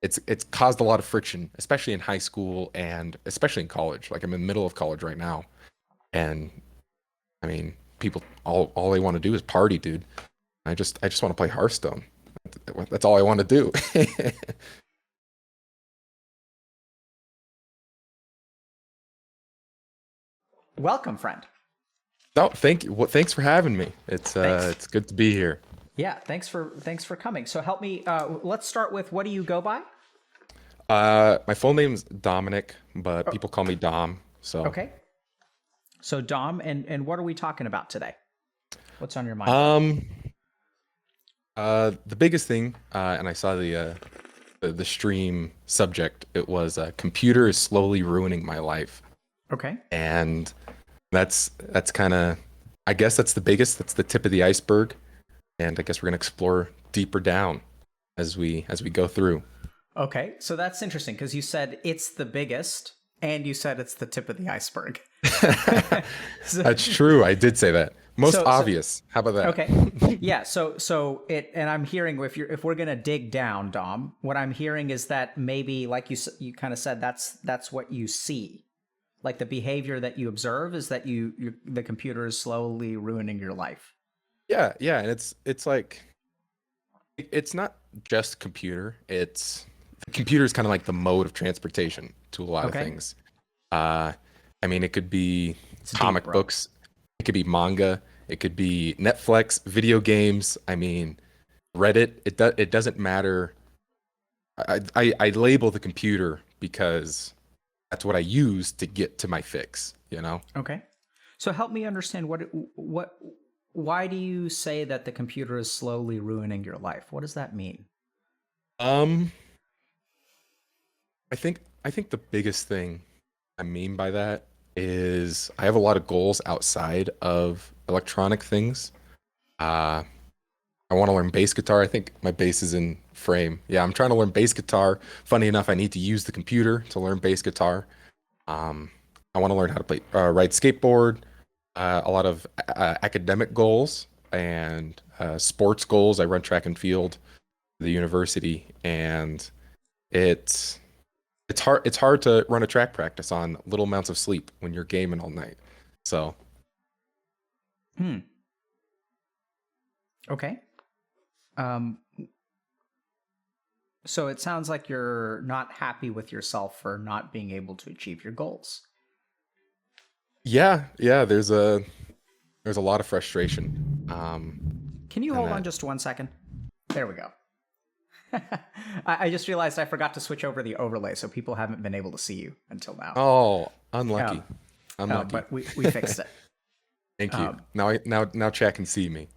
it's caused a lot of friction, especially in high school and especially in college. Like I'm in the middle of college right now, and I mean, people all they want to do is party, dude. I just want to play Hearthstone. That's all I want to do. Welcome, friend. No, thank you. Well, thanks for having me. Thanks. It's good to be here. Yeah, thanks for coming. So help me. Let's start with what do you go by? My full name's Dominic, but Oh, people call me Dom. So, okay. So Dom, and what are we talking about today? What's on your mind, bud? um, the biggest thing, and I saw the stream subject. It was computer is slowly ruining my life, Okay. and that's kind of, I guess that's the biggest. That's the tip of the iceberg, and I guess we're gonna explore deeper down as we go through. Okay. So that's interesting because you said it's the biggest, and you said it's the tip of the iceberg. so, That's true. I did say that. Most so obvious. How about that? okay. Yeah. And I'm hearing if we're gonna dig down, Dom, what I'm hearing is that maybe like you kind of said that's what you see. Like the behavior that you observe is that the computer is slowly ruining your life. Yeah, yeah, and it's like it's not just computer. It's the computer is kind of like the mode of transportation to a lot of Okay. things. Uh, I mean, it could be It's deep, comic bro. books, it could be manga, it could be Netflix, video games. I mean, Reddit. It doesn't matter. I label the computer because that's what I use to get to my fix, you know? Okay. So help me understand what why do you say that the computer is slowly ruining your life? What does that mean? Um, I think the biggest thing I mean by that is I have a lot of goals outside of electronic things. Uh, I want to learn bass guitar. I think my bass is in frame. Yeah, I'm trying to learn bass guitar. Funny enough, I need to use the computer to learn bass guitar. Um, I want to learn how to ride skateboard. A lot of academic goals and sports goals. I run track and field at the university, and it's it's hard to run a track practice on little amounts of sleep when you're gaming all night. So Hmm. Okay. Um so it sounds like you're not happy with yourself for not being able to achieve your goals. yeah, yeah, there's a lot of frustration. Can you And hold on that just 1 second? There we go. I just realized I forgot to switch over the overlay, so people haven't been able to see you until now. oh, Um, unlucky, unlucky. but we fixed it. Thank you. Um, Now chat can see me.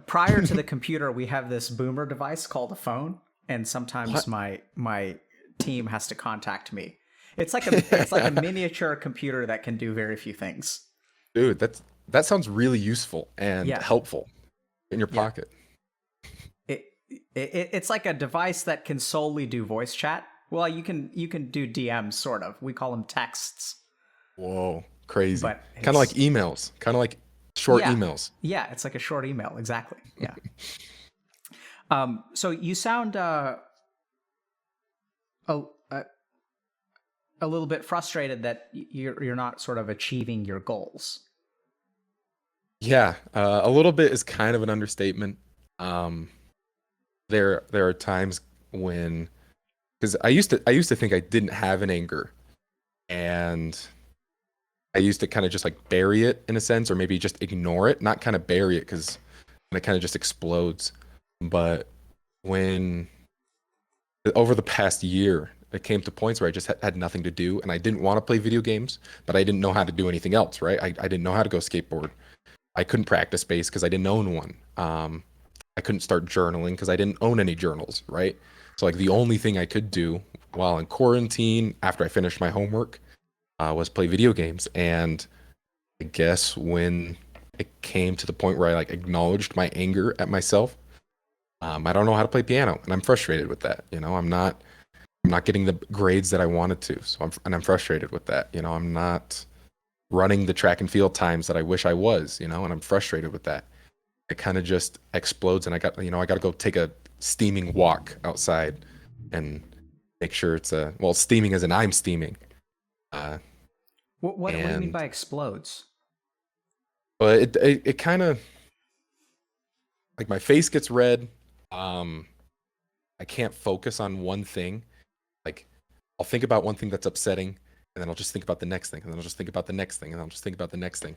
Prior to the computer, we have this boomer device called a phone, and sometimes What? my team has to contact me. It's like a miniature computer that can do very few things. Dude, that sounds really useful and Yeah, helpful in your yeah. pocket. It, it's like a device that can solely do voice chat. Well, you can do DMs sort of. We call them texts, Whoa, crazy. but Kind of like it's emails, kind of like short yeah, emails. yeah. It's like a short email. Exactly. Yeah. So you sound a, a a little bit frustrated that you're not sort of achieving your goals. Yeah, a little bit is kind of an understatement. Um, there are times when because I used to think I didn't have an anger, and I used to kind of just like bury it in a sense, or maybe just ignore it, not kind of bury it because it kind of just explodes. But when over the past year, it came to points where I just had nothing to do, and I didn't want to play video games, but I didn't know how to do anything else, right? I didn't know how to go skateboard. I couldn't practice bass because I didn't own one. I couldn't start journaling because I didn't own any journals, right? So like the only thing I could do while in quarantine after I finished my homework was play video games. And I guess when it came to the point where I like acknowledged my anger at myself, I don't know how to play piano, and I'm frustrated with that. I'm not getting the grades that I wanted to, and I'm frustrated with that. I'm not running the track and field times that I wish I was, and I'm frustrated with that. It kind of just explodes, and I got to go take a steaming walk outside and make sure it's well, steaming as in I'm steaming. Uh, What do you mean and by explodes? but it kind of like my face gets red. Um, I can't focus on one thing. Like I'll think about one thing that's upsetting, and then I'll just think about the next thing, and then I'll just think about the next thing, and then I'll just think about the next thing,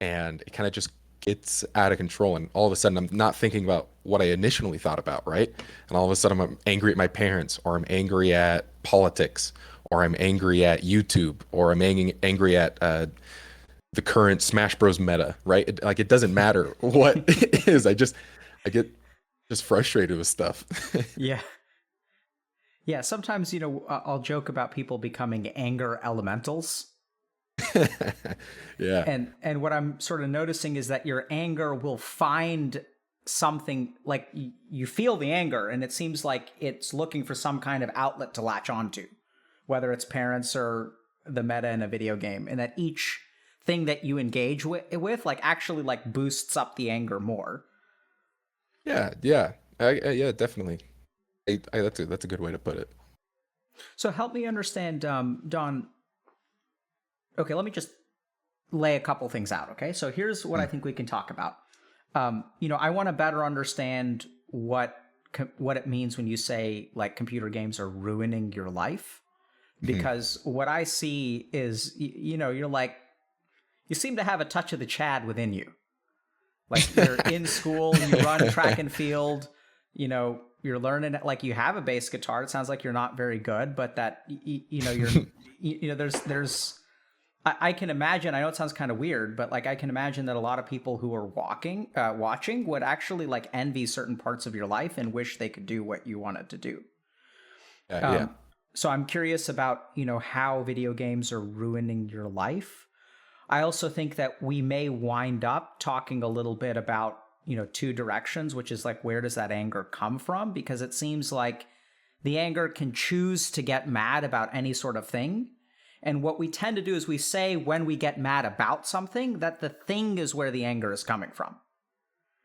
and it kind of just gets out of control. And all of a sudden, I'm not thinking about what I initially thought about, right? And all of a sudden, I'm angry at my parents, or I'm angry at politics, or I'm angry at YouTube, or I'm angry at the current Smash Bros. Meta, right? Like it doesn't matter what it is. I get just frustrated with stuff. Yeah. Yeah, sometimes, I'll joke about people becoming anger elementals. Yeah. And what I'm sort of noticing is that your anger will find something, like you feel the anger and it seems like it's looking for some kind of outlet to latch onto, whether it's parents or the meta in a video game, and that each thing that you engage with like actually like boosts up the anger more. Yeah, yeah, yeah, definitely. That's a good way to put it. So help me understand, Don. Okay, let me just lay a couple things out. Okay, so here's what I Mm, think we can talk about. I want to better understand what it means when you say like computer games are ruining your life, mhm. because what I see is you're like, you seem to have a touch of the Chad within you. Like you're in school, you run track and field, you're learning, like you have a bass guitar. It sounds like you're not very good, but that there's I can imagine. I know it sounds kind of weird, but like I can imagine that a lot of people who are watching would actually like envy certain parts of your life and wish they could do what you wanted to do. Yeah, yeah. Um, so I'm curious about how video games are ruining your life. I also think that we may wind up talking a little bit about two directions, which is like, where does that anger come from? Because it seems like the anger can choose to get mad about any sort of thing. And what we tend to do is we say when we get mad about something that the thing is where the anger is coming from.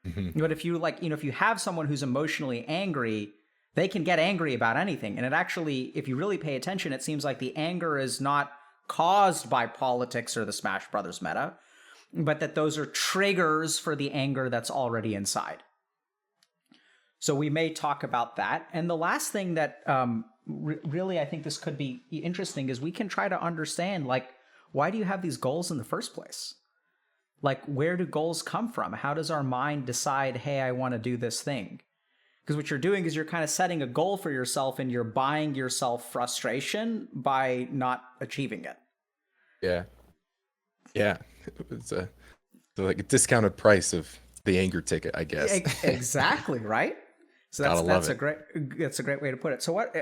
Mhm. But if you like, if you have someone who's emotionally angry, they can get angry about anything. And it actually, if you really pay attention, it seems like the anger is not caused by politics or the Smash Brothers meta, but that those are triggers for the anger that's already inside. So we may talk about that. And the last thing that really I think this could be interesting is we can try to understand, like, why do you have these goals in the first place? Like, where do goals come from? How does our mind decide, hey, I want to do this thing? Because what you're doing is you're kind of setting a goal for yourself and you're buying yourself frustration by not achieving it. Yeah, yeah. It's a like a discounted price of the anger ticket, I guess. Exactly, right? So Gotta love it, that's a great way to put it. So what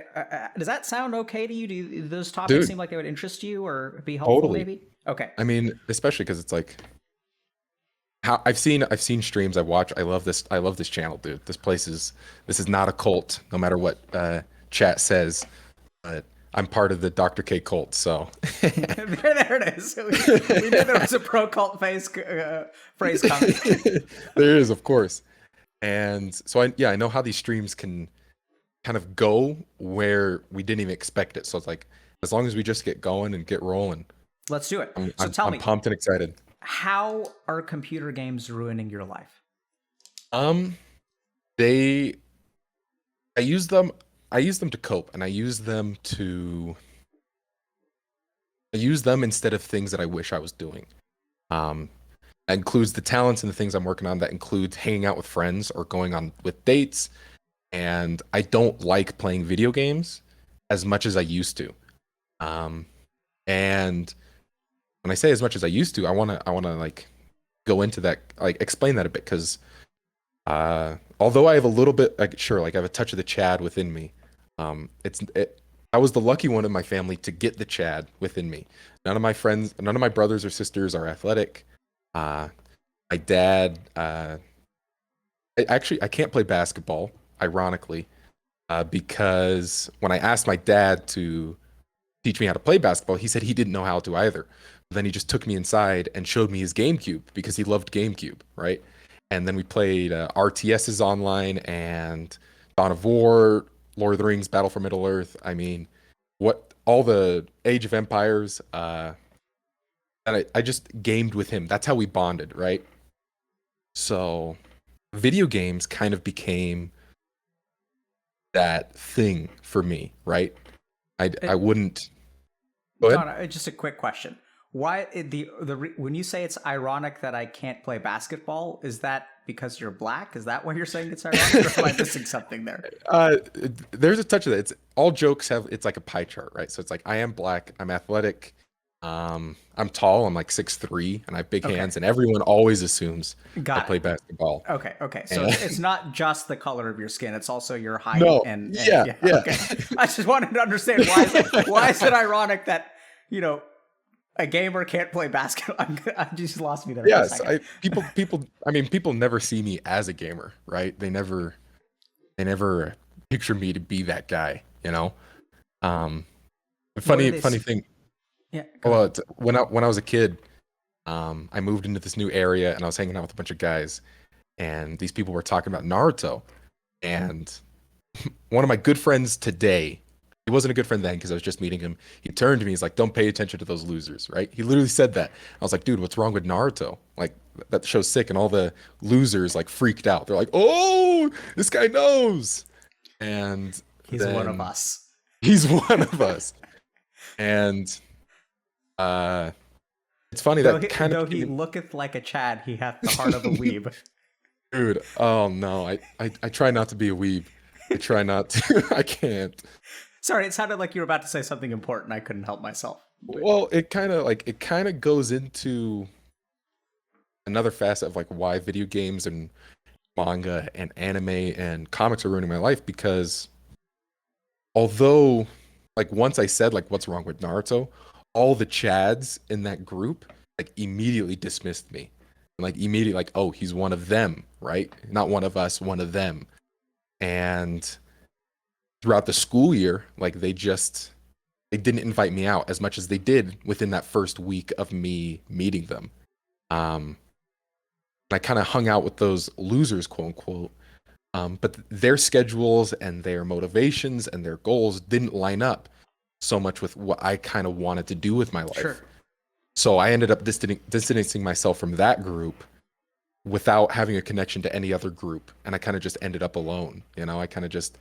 does that sound okay to you? Do those topics seem dude. like they would interest you or be helpful Totally. maybe? Okay. I mean, especially because it's like how I've seen streams. I love this. I love this channel, dude. This is not a cult, no matter what chat says. But I'm part of the Dr. K cult, so There it is. We knew there was a pro cult phrase coming. there is, of course. And so I know how these streams can kind of go where we didn't even expect it. So it's like as long as we just get going and get rolling, Let's do it. I'm So I'm, tell I'm me, pumped and excited. how are computer games ruining your life? Um, they I use them I use them to cope, and I use them instead of things that I wish I was doing. Um, that includes the talents and the things I'm working on. That includes hanging out with friends or going on with dates. And I don't like playing video games as much as I used to. Um, and when I say as much as I used to, I wanna like go into that, like explain that a bit, because although I have a little bit, like sure, like I have a touch of the Chad within me. I was the lucky one in my family to get the Chad within me. None of my brothers or sisters are athletic. Uh, my dad, I can't play basketball, ironically, because when I asked my dad to teach me how to play basketball, he said he didn't know how to either. Then he just took me inside and showed me his GameCube because he loved GameCube, right? And then we played RTSs online and Dawn of War. Lord of the Rings, Battle for Middle Earth. I mean, what all the Age of Empires. And I just gamed with him. That's how we bonded, right? So video games kind of became that thing for me, right? I It, wouldn't go ahead. Don, just a quick question. Why when you say it's ironic that I can't play basketball, is that because you're black? Is that why you're saying it's ironic, or am I missing something there? There's a touch of that. It's all jokes have it's like a pie chart, right? So it's like I am black, I'm athletic, I'm tall, I'm like 6'3", and I have big Okay, hands, and everyone always assumes I got it. play basketball. Okay. So And it's not just the color of your skin; it's also your height no, and yeah, yeah. yeah. Okay, I just wanted to understand why is it ironic that you know a gamer can't play basketball? I just lost me there for a Yes, second. I mean, people never see me as a gamer, right? They never picture me to be that guy, you know? Um, the What are funny thing, Yeah, go well, ahead. when I was a kid, I moved into this new area and I was hanging out with a bunch of guys, and these people were talking about Naruto. And one of my good friends today, he wasn't a good friend then because I was just meeting him. He turned to me, he's like, "Don't pay attention to those losers," right? He literally said that. I was like, "Dude, what's wrong with Naruto? Like that show's sick." And all the losers like freaked out. They're like, "Oh, this guy knows." And He's one of then us. he's one of us. And uh it's funny that kind of Though became he looketh like a Chad, he hath the heart of a weeb. dude. Oh no, I try not to be a weeb. I try not to. I can't. Sorry, it sounded like you were about to say something important. I couldn't help myself. Well, it kind of goes into another facet of like why video games and manga and anime and comics are ruining my life because although like once I said like what's wrong with Naruto, all the Chads in that group like immediately dismissed me. And like immediately like, oh, he's one of them, right? Not one of us, one of them. And throughout the school year, like they didn't invite me out as much as they did within that first week of me meeting them. Um, I kind of hung out with those losers, quote unquote. But their schedules and their motivations and their goals didn't line up so much with what I kind of wanted to do with my Sure. life. So I ended up distancing myself from that group without having a connection to any other group. And I kind of just ended up alone. You know, I kind of just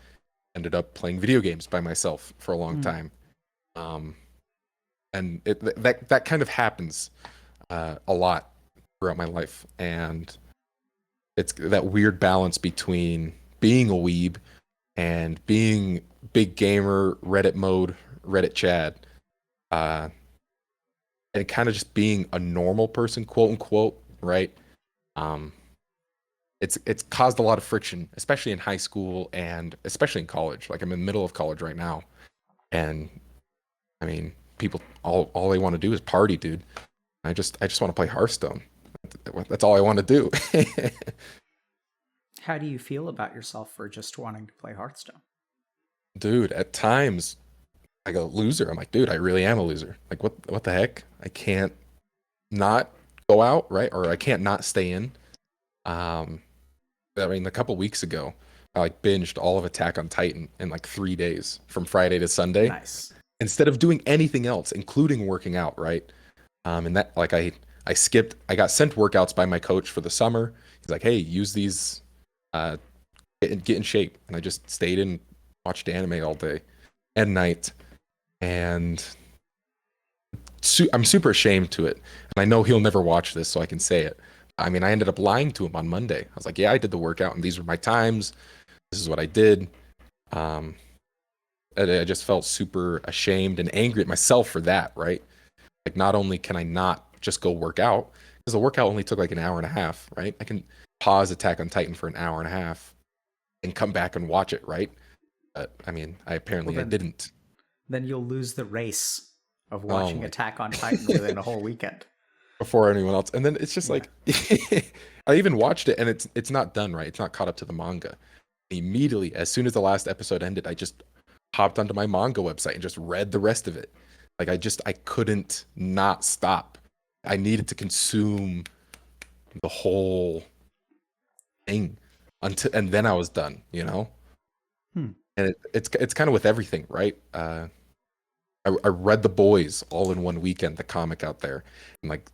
ended up playing video games by myself for a long Mm. time. Um, and that kind of happens a lot throughout my life. And it's that weird balance between being a weeb and being big gamer, Reddit mode, Reddit Chad, uh, and kind of just being a normal person, quote unquote, right? Um, it's caused a lot of friction, especially in high school and especially in college. Like I'm in the middle of college right now, and I mean, people all they want to do is party, dude. I just want to play Hearthstone. That's all I want to do. How do you feel about yourself for just wanting to play Hearthstone? Dude, at times I go loser. I'm like, dude, I really am a loser. Like what the heck? I can't not go out, right? Or I can't not stay in. Um I mean, a couple weeks ago, I like binged all of Attack on Titan in like 3 days from Friday to Sunday Nice. instead of doing anything else, including working out, right? And that like I skipped. I got sent workouts by my coach for the summer. He's like, hey, use these, uh, get in shape, and I just stayed in, watched anime all day and night, and I'm super ashamed to it. And I know he'll never watch this, so I can say it. I mean, I ended up lying to him on Monday. I was like, yeah, I did the workout, and these were my times. This is what I did. Um, and I just felt super ashamed and angry at myself for that, right? Like, not only can I not just go work out, because the workout only took like an hour and a half, right? I can pause Attack on Titan for an hour and a half and come back and watch it, right? But I mean, Well, I didn't. then you'll lose the race of Oh watching my, Attack on Titan within a whole weekend. before anyone else. And then it's just Yeah. like, I even watched it and it's not done right. It's not caught up to the manga. Immediately, as soon as the last episode ended, I just hopped onto my manga website and just read the rest of it. Like I couldn't not stop. I needed to consume the whole thing until and then I was done, you know? Hmm. And it's kind of with everything, right? I read The Boys all in one weekend, the comic out there, and like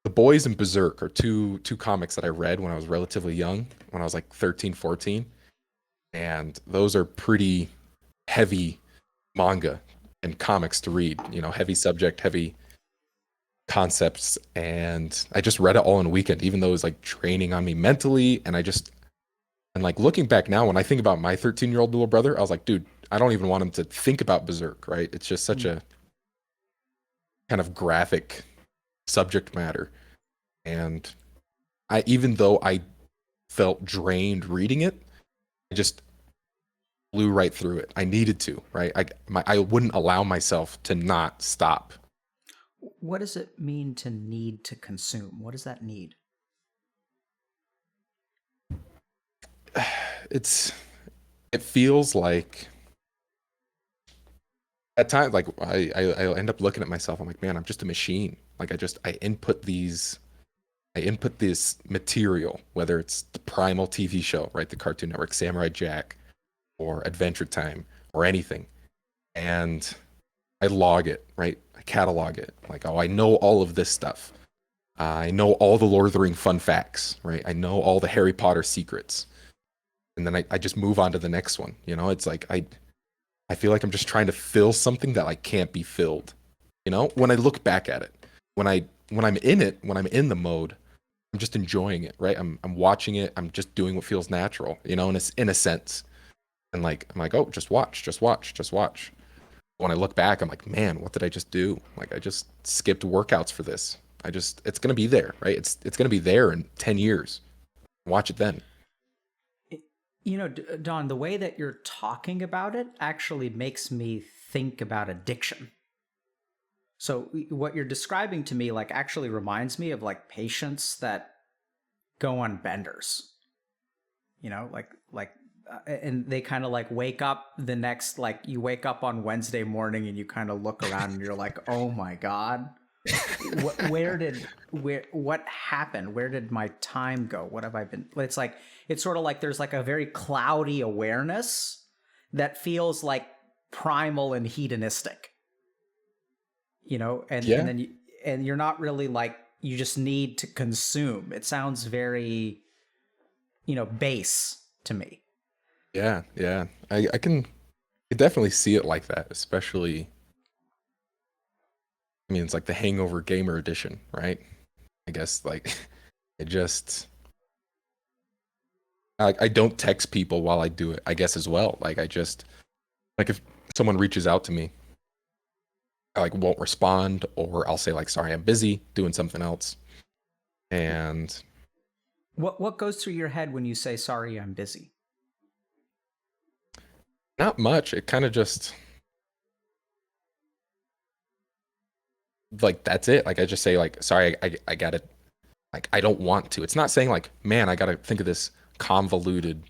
The Boys and Berserk are two comics that I read when I was relatively young, when I was like 13, 14, and those are pretty heavy manga and comics to read, heavy subject, heavy concepts, and I just read it all in a weekend, even though it was like training on me mentally, and like looking back now, when I think about my 13-year-old little brother, I was like, dude, I don't even want him to think about Berserk, right? It's just such Mm. a kind of graphic subject matter. And even though I felt drained reading it, I just blew right through it. I needed to, right? I wouldn't allow myself to not stop. What does it mean to need to consume? What does that need? It's it feels like at times like I end up looking at myself. I'm like, man, I'm just a machine. Like I input this material, whether it's the Primal TV show, right, the Cartoon Network, Samurai Jack, or Adventure Time, or anything, and I log it, right? I catalog it. Like, oh, I know all of this stuff. I know all the Lord of the Ring fun facts, right? I know all the Harry Potter secrets, and then I just move on to the next one. It's like I feel like I'm just trying to fill something that like can't be filled. When I look back at it, when I'm in it, when I'm in the mode, I'm just enjoying it, right? I'm watching it. I'm just doing what feels natural, in a sense. And like I'm like, oh, just watch, just watch, just watch. When I look back, I'm like, man, what did I just do? Like I just skipped workouts for this. It's gonna be there, right? It's gonna be there in 10 years. Watch it then. Don, the way that you're talking about it actually makes me think about addiction. So what you're describing to me like actually reminds me of like patients that go on benders. And they kind of like wake up the next, like you wake up on Wednesday morning and you kind of look around and you're like, oh my God, what happened? Where did my time go? What have I been? It's sort of like there's like a very cloudy awareness that feels like primal and hedonistic, and Yeah, then you're not really like, you just need to consume. It sounds very, base to me. yeah, yeah. I can definitely see it like that, especially. I mean, it's like the Hangover Gamer Edition, right? I guess like it just I don't text people while I do it. I guess as well. Like I just like if someone reaches out to me, I like won't respond, or I'll say like, sorry, I'm busy doing something else. And What goes through your head when you say, sorry, I'm busy? not much. It kind of just like that's it. Like I just say like, sorry, I got it. Like I don't want to. It's not saying like, man, I gotta think of this convoluted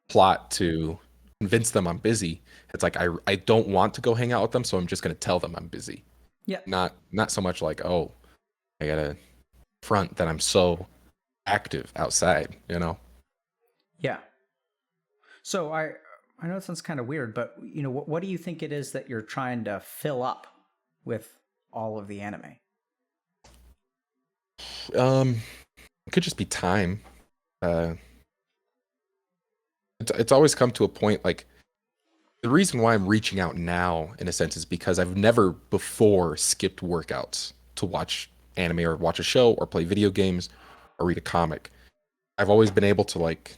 plot to convince them I'm busy. It's like I don't want to go hang out with them, so I'm just gonna tell them I'm busy. Yeah. Not so much like, oh, I gotta front that I'm so active outside. Yeah. So I know it sounds kind of weird, but what do you think it is that you're trying to fill up with all of the anime? It could just be time. Uh, it's always come to a point like the reason why I'm reaching out now, in a sense, is because I've never before skipped workouts to watch anime or watch a show or play video games or read a comic. I've always been able to like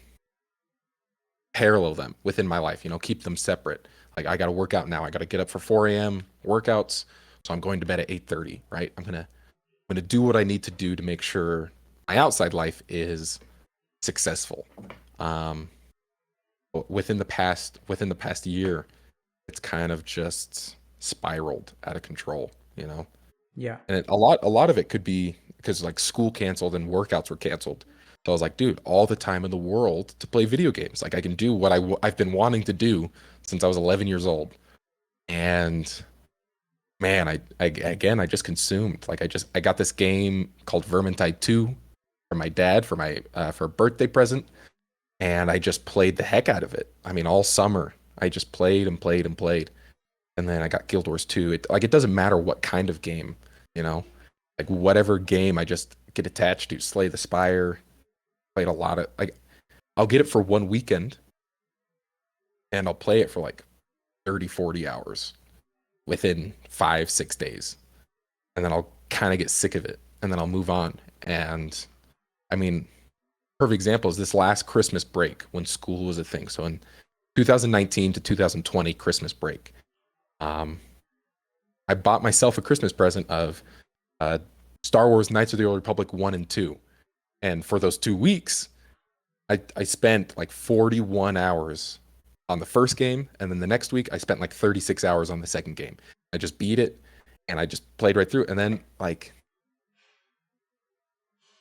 parallel them within my life, keep them separate. Like I got to work out now. I got to get up for 4 a.m. workouts, so I'm going to bed at 8:30. Right? I'm gonna do what I need to do to make sure my outside life is successful. Um, within the past year, it's kind of just spiraled out of control. Yeah. And a lot of it could be because like school canceled and workouts were canceled. So I was like, dude, all the time in the world to play video games. Like I can do what I've been wanting to do since I was 11 years old. And man, I just consumed. Like I got this game called Vermintide 2 from my dad for a birthday present, and I just played the heck out of it. I mean, all summer. I just played and played and played. And then I got Guild Wars 2. It doesn't matter what kind of game, you know? Like whatever game I just get attached to. Slay the Spire, played a lot of like I'll get it for one weekend and I'll play it for like 30, 40 hours within 5, 6 days. And then I'll kind of get sick of it and then I'll move on. And I mean, perfect example is this last Christmas break when school was a thing. So in 2019 to 2020 Christmas break, um, I bought myself a Christmas present of uh, Star Wars Knights of the Old Republic 1 and 2. And for those 2 weeks, I spent like 41 hours on the first game. And then the next week, I spent like 36 hours on the second game. I just beat it and I just played right through. And then like,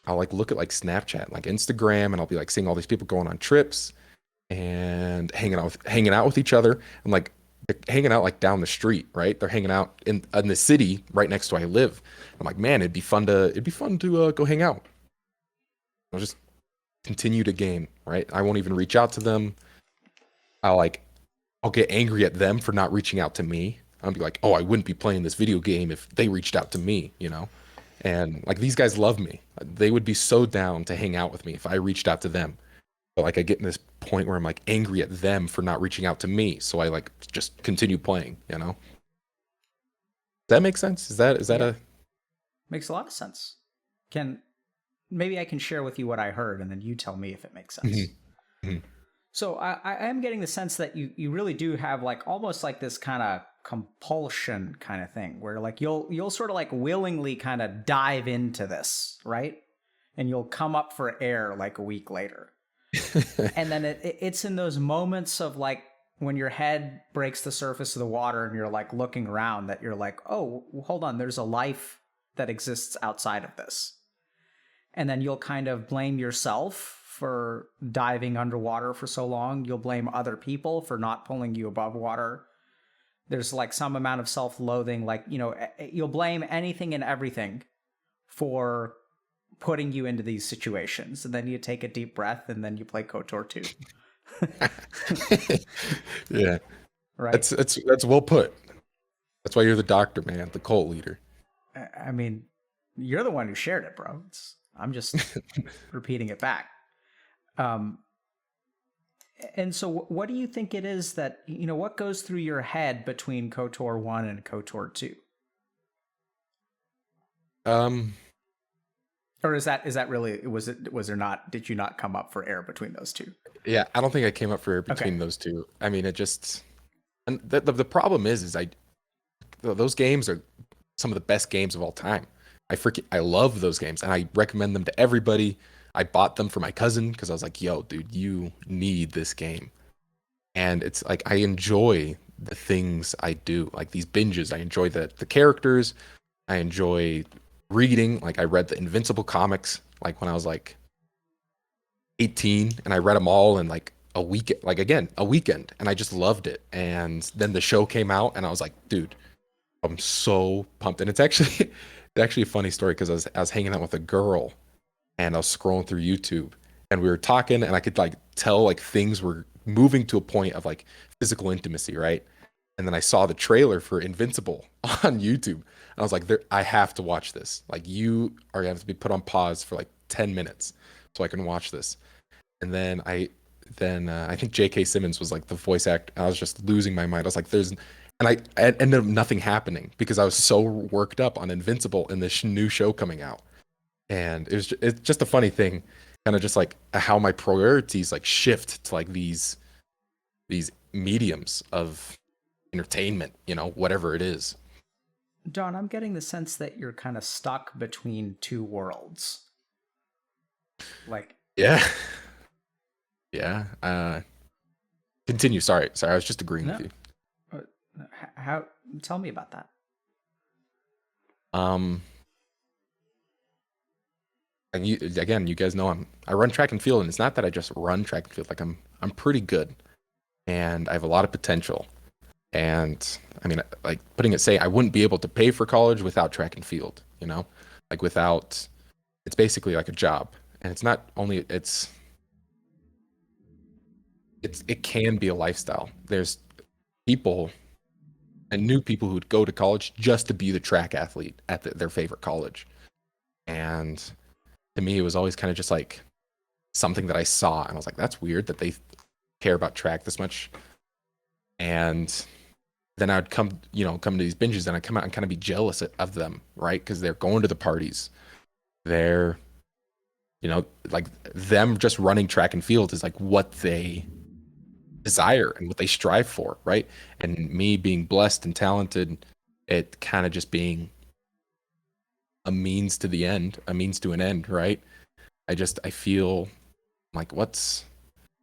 I'll like look at like Snapchat, like Instagram, and I'll be like seeing all these people going on trips and hanging out with each other. I'm like they're hanging out like down the street, right? They're hanging out in the city right next to where I live. I'm like, man, it'd be fun to go hang out. I'll just continue to game, right? I won't even reach out to them. I'll like I'll get angry at them for not reaching out to me. I'll be like, oh, I wouldn't be playing this video game if they reached out to me, you know? And like these guys love me. They would be so down to hang out with me if I reached out to them. But like I get in this point where I'm like angry at them for not reaching out to me. So I like just continue playing, you know? Does that make sense? Is that Yeah, a makes a lot of sense. Can maybe I can share with you what I heard, and then you tell me if it makes sense. Mhm, mhm. So I am getting the sense that you really do have like almost like this kind of compulsion kind of thing where like you'll sort of like willingly kind of dive into this, right? And you'll come up for air like a week later. And then it's in those moments of like when your head breaks the surface of the water and you're like looking around that you're like, oh, hold on, there's a life that exists outside of this. And then you'll kind of blame yourself for diving underwater for so long. You'll blame other people for not pulling you above water. There's like some amount of self-loathing, like, you'll blame anything and everything for putting you into these situations. And then you take a deep breath and then you play KOTOR 2. Yeah. Right? That's well put. That's why you're the doctor, man, the cult leader. I mean, you're the one who shared it, bro. I'm just repeating it back. Um, and so what do you think it is that, what goes through your head between KOTOR 1 and KOTOR 2? Um, Or is that really, was there not, did you not come up for air between those two? yeah, I don't think I came up for air Okay. between those two. I mean, it just and the problem is those games are some of the best games of all time. I love those games and I recommend them to everybody. I bought them for my cousin because I was like, yo, dude, you need this game. And it's like I enjoy the things I do, like these binges. I enjoy the characters. I enjoy reading. Like I read the Invincible comics like when I was like 18 and I read them all in like a week, like again, a weekend, and I just loved it. And then the show came out and I was like, dude, I'm so pumped. And it's actually a funny story because I was hanging out with a girl and I was scrolling through YouTube and we were talking and I could like tell like things were moving to a point of like physical intimacy, right? And then I saw the trailer for Invincible on YouTube. And I was like, I have to watch this. Like you are gonna have to be put on pause for like 10 minutes so I can watch this. And then I think J.K. Simmons was like the voice actor. I was just losing my mind. I was like, I ended up nothing happening because I was so worked up on Invincible and this new show coming out. And it's just a funny thing, kind of just like how my priorities like shift to like these mediums of entertainment, whatever it is. Don, I'm getting the sense that you're kind of stuck between two worlds. Like, Yeah. Yeah. Continue. Sorry. I was just agreeing no, with you. how, tell me about that. Um, and you guys know I run track and field, and it's not that I just run track and field. Like I'm pretty good, and I have a lot of potential. And I mean, like I wouldn't be able to pay for college without track and field. Like without, it's basically like a job, and it's not only it can be a lifestyle. There's people and knew people who would go to college just to be the track athlete at their favorite college. And to me, it was always kind of just like something that I saw, and I was like, that's weird that they care about track this much. And then I'd come to these binges, and I'd come out and kind of be jealous of them, right? Because they're going to the parties. They're, like them just running track and field is like what they desire and what they strive for, right? And me being blessed and talented, it kind of just being a means to the end, a means to an end, right? I feel like what's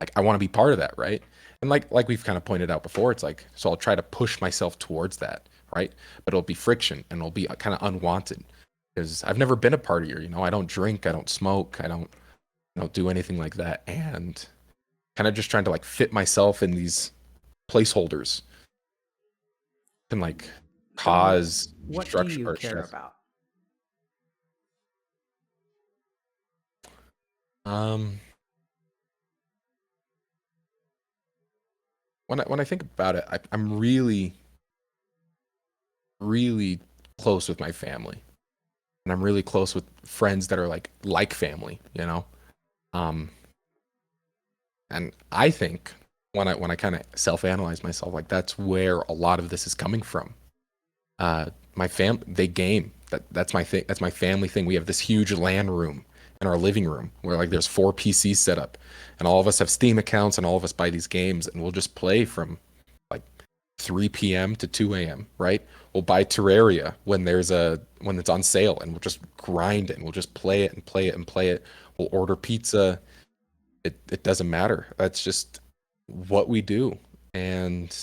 like I want to be part of that, right? And like we've kind of pointed out before, it's like so I'll try to push myself towards that, right? But it'll be friction and it'll be kind of unwanted because I've never been a partier, I don't drink, I don't smoke, I don't do anything like that, and kind of just trying to like fit myself in these placeholders can like Dom, cause what do structure you or care stress. about? Um, when I think about it, I'm really really close with my family, and I'm really close with friends that are like family, Um, and I think when I kind of self-analyze myself, like that's where a lot of this is coming from. My they game. That's my thing. That's my family thing. We have this huge LAN room in our living room where like there's 4 PCs set up, and all of us have Steam accounts, and all of us buy these games, and we'll just play from like 3 p.m. to 2 a.m. Right? We'll buy Terraria when it's on sale, and we'll just grind it, and we'll just play it and play it and play it. We'll order pizza. It doesn't matter. That's just what we do, and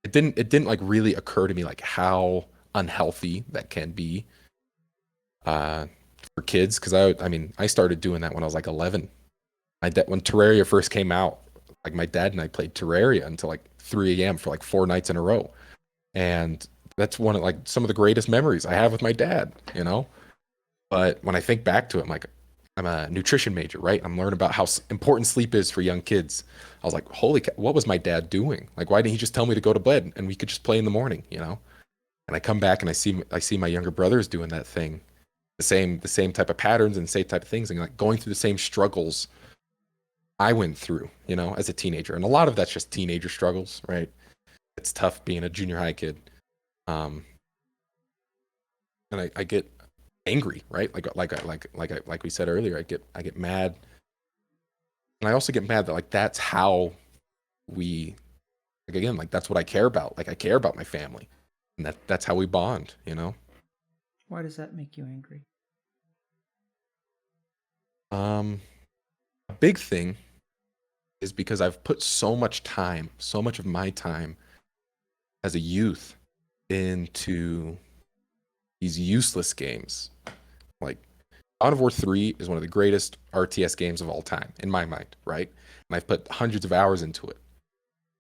it didn't like really occur to me like how unhealthy that can be uh for kids because I mean I started doing that when I was like 11. When Terraria first came out, like my dad and I played Terraria until like 3 a.m. for like 4 nights in a row, and that's one of like some of the greatest memories I have with my dad. But when I think back to it, I'm a nutrition major, right? I'm learning about how important sleep is for young kids. I was like, holy cow, what was my dad doing? Like, why didn't he just tell me to go to bed and we could just play in the morning? And I come back and I see my younger brothers doing that thing, the same type of patterns and same type of things, and like going through the same struggles I went through, as a teenager. And a lot of that's just teenager struggles, right? It's tough being a junior high kid. Um, and I get angry, right? Like we said earlier, I get mad, and I also get mad that like that's how we like again like that's what I care about. Like I care about my family, and that's how we bond. Why does that make you angry? A big thing is because I've put so much time, so much of my time as a youth into these useless games. Like God of War 3 is one of the greatest RTS games of all time in my mind, right? And I've put hundreds of hours into it.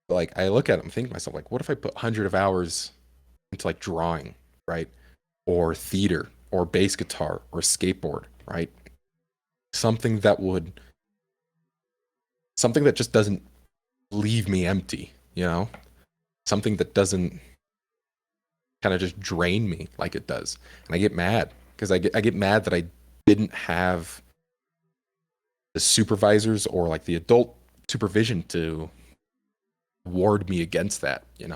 But like I look at it and think to myself, like, what if I put hundred of hours into like drawing, right? Or theater or bass guitar or skateboard, right? Something that would something that just doesn't leave me empty. Something that doesn't kind of just drain me like it does. And I get mad because I get mad that I didn't have the supervisors or like the adult supervision to ward me against that. And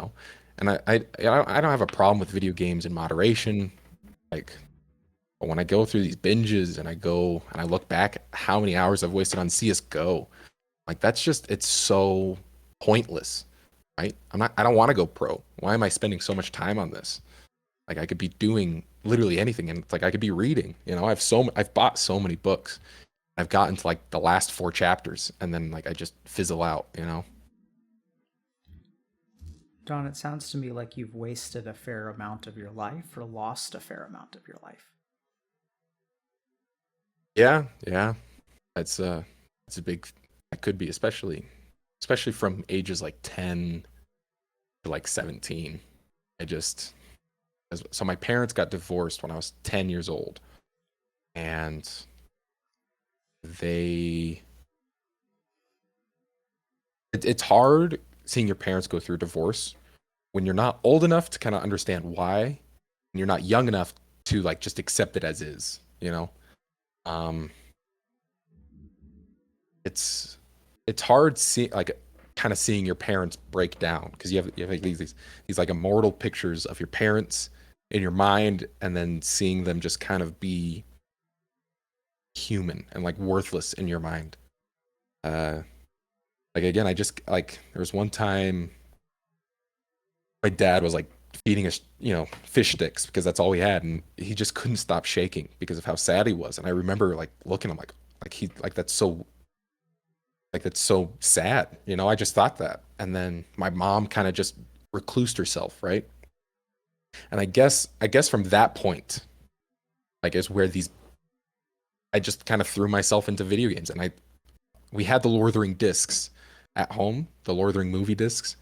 I don't have a problem with video games in moderation. Like, but when I go through these binges and I go and I look back at how many hours I've wasted on CS:GO, like it's so pointless, right? I don't want to go pro. Why am I spending so much time on this? Like I could be doing literally anything, and it's like I could be reading. I've bought so many books. I've gotten to like the last 4 chapters, and then like I just fizzle out. Don, it sounds to me like you've wasted a fair amount of your life or lost a fair amount of your life. Yeah, yeah. That's it's a big. That could be especially from ages like 10 to like 17. I just so my parents got divorced when I was 10 years old, and they it's hard seeing your parents go through a divorce when you're not old enough to kind of understand why, and you're not young enough to like just accept it as is, you know? Um, it's it's hard like kind of seeing your parents break down because you have like these like immortal pictures of your parents in your mind, and then seeing them just kind of be human and like worthless in your mind. Uh, like again, I just like there was one time my dad was like feeding us, fish sticks because that's all he had, and he just couldn't stop shaking because of how sad he was. And I remember like looking at him like he like that's so sad. I just thought that. And then my mom kind of just reclused herself, right? And I guess from that point, like is where these I just kind of threw myself into video games, and I we had the Lord of the Ring discs at home, the Lord of the Ring movie discs,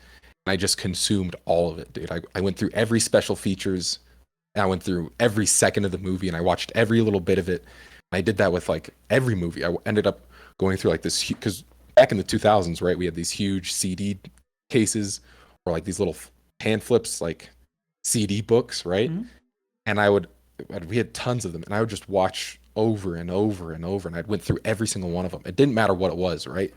and I just consumed all of it, dude. I went through every special features, and I went through every second of the movie, and I watched every little bit of it. And I did that with like every movie. I ended up going through like this because back in the 2000s, right, we had these huge CD cases or like these little hand flips, like CD books, right? Mhm. And we had tons of them, and I would just watch over and over and over, and I'd went through every single one of them. It didn't matter what it was, right?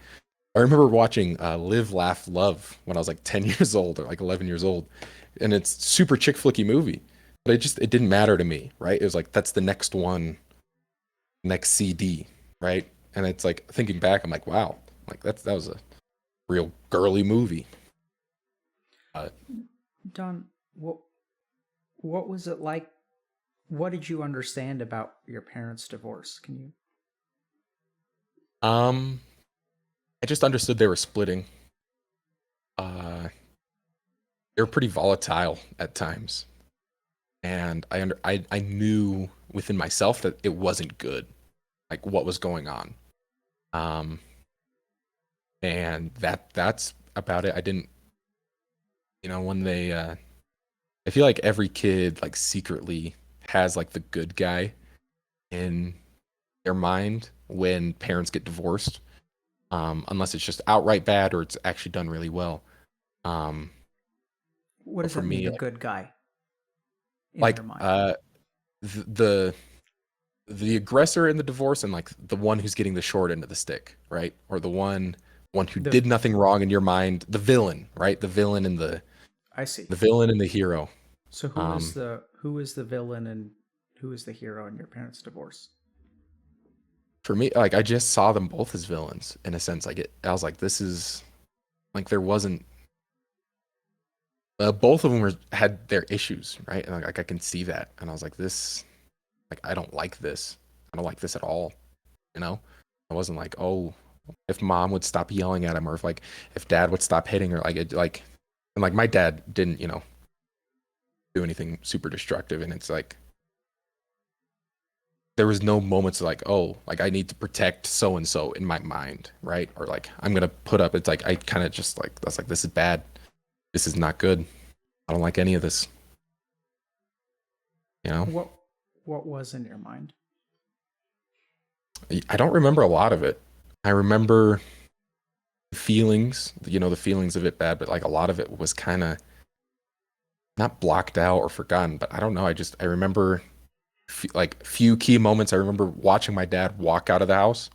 I remember watching Live, Laugh, Love when I was like 10 years old or like 11 years old, and it's super chick flicky movie, but it didn't matter to me, right? It was like that's the next one, next CD, right? And it's like thinking back, I'm like, wow, like that was a real girly movie. Uh, Don, what was it like? What did you understand about your parents' divorce? Can you? um, I just understood they were splitting. Uh, they were pretty volatile at times, and I knew within myself that it wasn't good, like what was going on. Um, and that's about it. I didn't, when they I feel like every kid like secretly has like the good guy in their mind when parents get divorced, unless it's just outright bad or it's actually done really well. Um, What but does for that mean? me, The good guy in like their mind. the the aggressor in the divorce and like the one who's getting the short end of the stick, right? Or the one who The did nothing wrong in your mind, the villain, right? I see. The villain and the hero. So Um, who is the villain and who is the hero in your parents' divorce? for me, like I just saw them both as villains in a sense. I was like, this is like there wasn't. Both of them had their issues, right? And like I can see that, and I was like, this, like I don't like this. I don't like this at all. You know, I wasn't like, oh, if mom would stop yelling at him, or if dad would stop hitting her, and like my dad didn't, do anything super destructive, and it's like there was no moments like, oh, like I need to protect so and so in my mind, right? Or like I'm gonna put up. It's like I kind of just like that's like this is bad. This is not good. I don't like any of this. You know, What what was in your mind? I don't remember a lot of it. I remember feelings, the feelings of it bad, but like a lot of it was kind of not blocked out or forgotten. But I don't know. I remember like few key moments. I remember watching my dad walk out of the house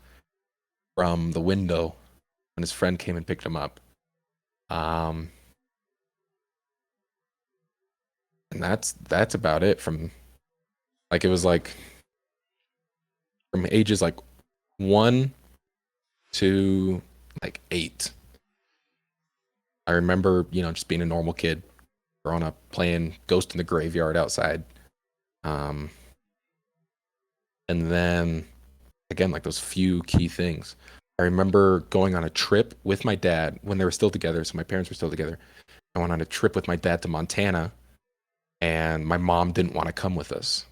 from the window when his friend came and picked him up. Um, and that's about it. From like it was like from ages like 1 to like 8. I remember, just being a normal kid growing up playing Ghost in the Graveyard outside. Um, and then again, like those few key things. I remember going on a trip with my dad when they were still together. So my parents were still together. I went on a trip with my dad to Montana, and my mom didn't want to come with us.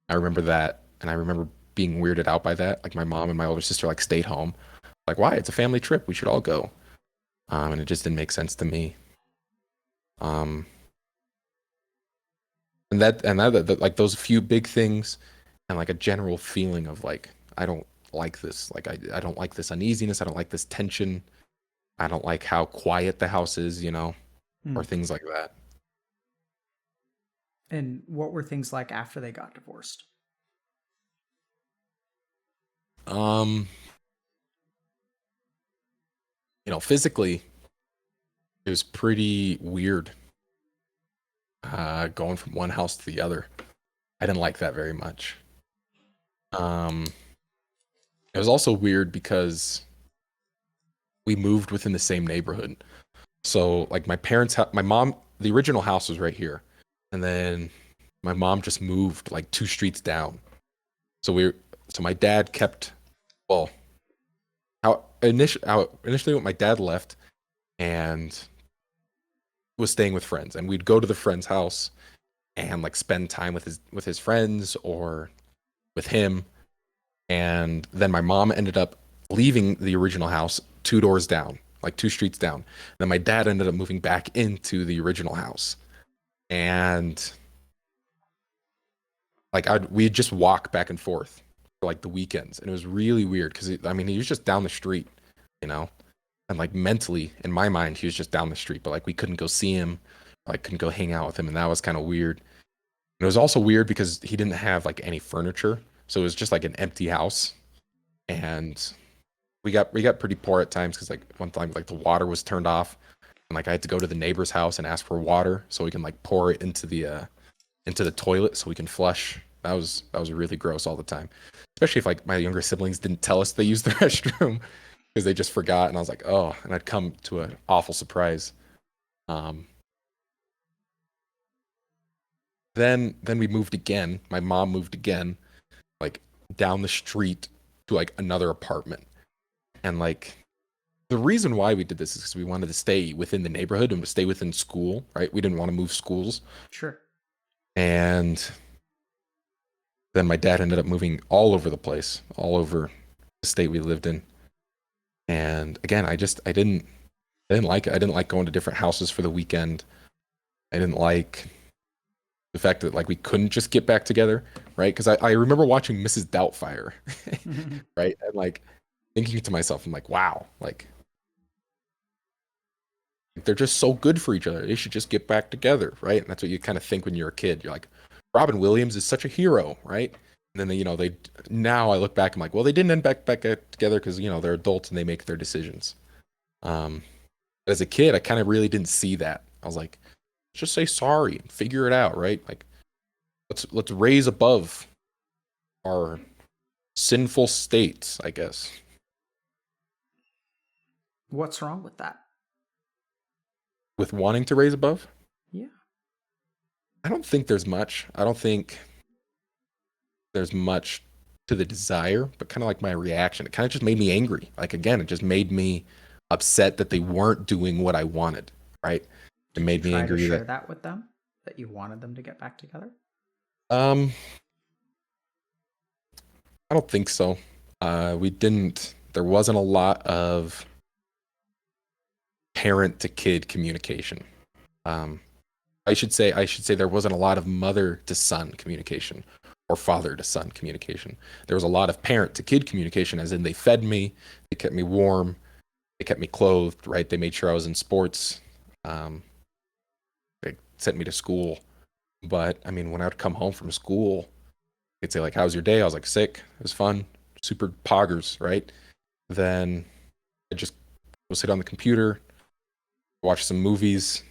I remember that, and I remember being weirded out by that. Like my mom and my older sister like stayed home. Like, why? It's a family trip. We should all go. And it just didn't make sense to me. Um, and that like those few big things, and like a general feeling of like I don't like this. Like I don't like this uneasiness. I don't like this tension. I don't like how quiet the house is, Hmm. or things like that. And what were things like after they got divorced? Um, physically, it was pretty weird, going from one house to the other. I didn't like that very much. Um, it was also weird because we moved within the same neighborhood. So like my mom, the original house was right here, and then my mom just moved like 2 streets down. So so my dad kept, well, how initially when my dad left and was staying with friends, and we'd go to the friend's house and like spend time with his friends or with him. And then my mom ended up leaving the original house 2 doors down, like 2 streets down. Then my dad ended up moving back into the original house. And like we'd just walk back and forth for like the weekends. And it was really weird because I mean, he was just down the street, you know? And like mentally, in my mind, he was just down the street, but like we couldn't go see him, like couldn't go hang out with him. And that was kind of weird. And it was also weird because he didn't have like any furniture. So it was just like an empty house. And we got pretty poor at times because like one time like the water was turned off and like I had to go to the neighbor's house and ask for water so we can like pour it into the toilet so we can flush. That was really gross all the time, especially if like my younger siblings didn't tell us they used the restroom because they just forgot, and I was like, oh, and I'd come to an awful surprise. Um, then we moved again. My mom moved again, like down the street to like another apartment, and like the reason why we did this is because we wanted to stay within the neighborhood and to stay within school, right? We didn't want to move schools. Sure. And then my dad ended up moving all over the place, all over the state we lived in. And again, I didn't like it. I didn't like going to different houses for the weekend. I didn't like the fact that like we couldn't just get back together, right? Because I remember watching Mrs. Doubtfire, right? And like thinking to myself, I'm like, wow, like they're just so good for each other. They should just get back together, right? And that's what you kind of think when you're a kid. You're like, Robin Williams is such a hero, right? And then they now I look back, I'm like, well, they didn't end back together because they're adults and they make their decisions. Um, but as a kid, I kind of really didn't see that. I was like, just say sorry and figure it out, right? Like let's raise above our sinful states, I guess. What's wrong with that? With wanting to raise above, Yeah. I don't think there's much. I don't think there's much to the desire, but kind of like my reaction. It kind of just made me angry. Like again, it just made me upset that they weren't doing what I wanted, right? It Did you made me try to angry share that that with them? That you wanted them to get back together? um I don't think so. We didn't There wasn't a lot of parent to kid communication. Um I should say there wasn't a lot of mother to son communication or father to son communication. There was a lot of parent to kid communication, as in they fed me, they kept me warm, they kept me clothed, right? They made sure I was in sports. Um, they sent me to school. But I mean, when I would come home from school, they'd say like, "How's your day?" I was like, "Sick. It was fun. Super poggers," right? Then I just go sit on the computer, watch some movies,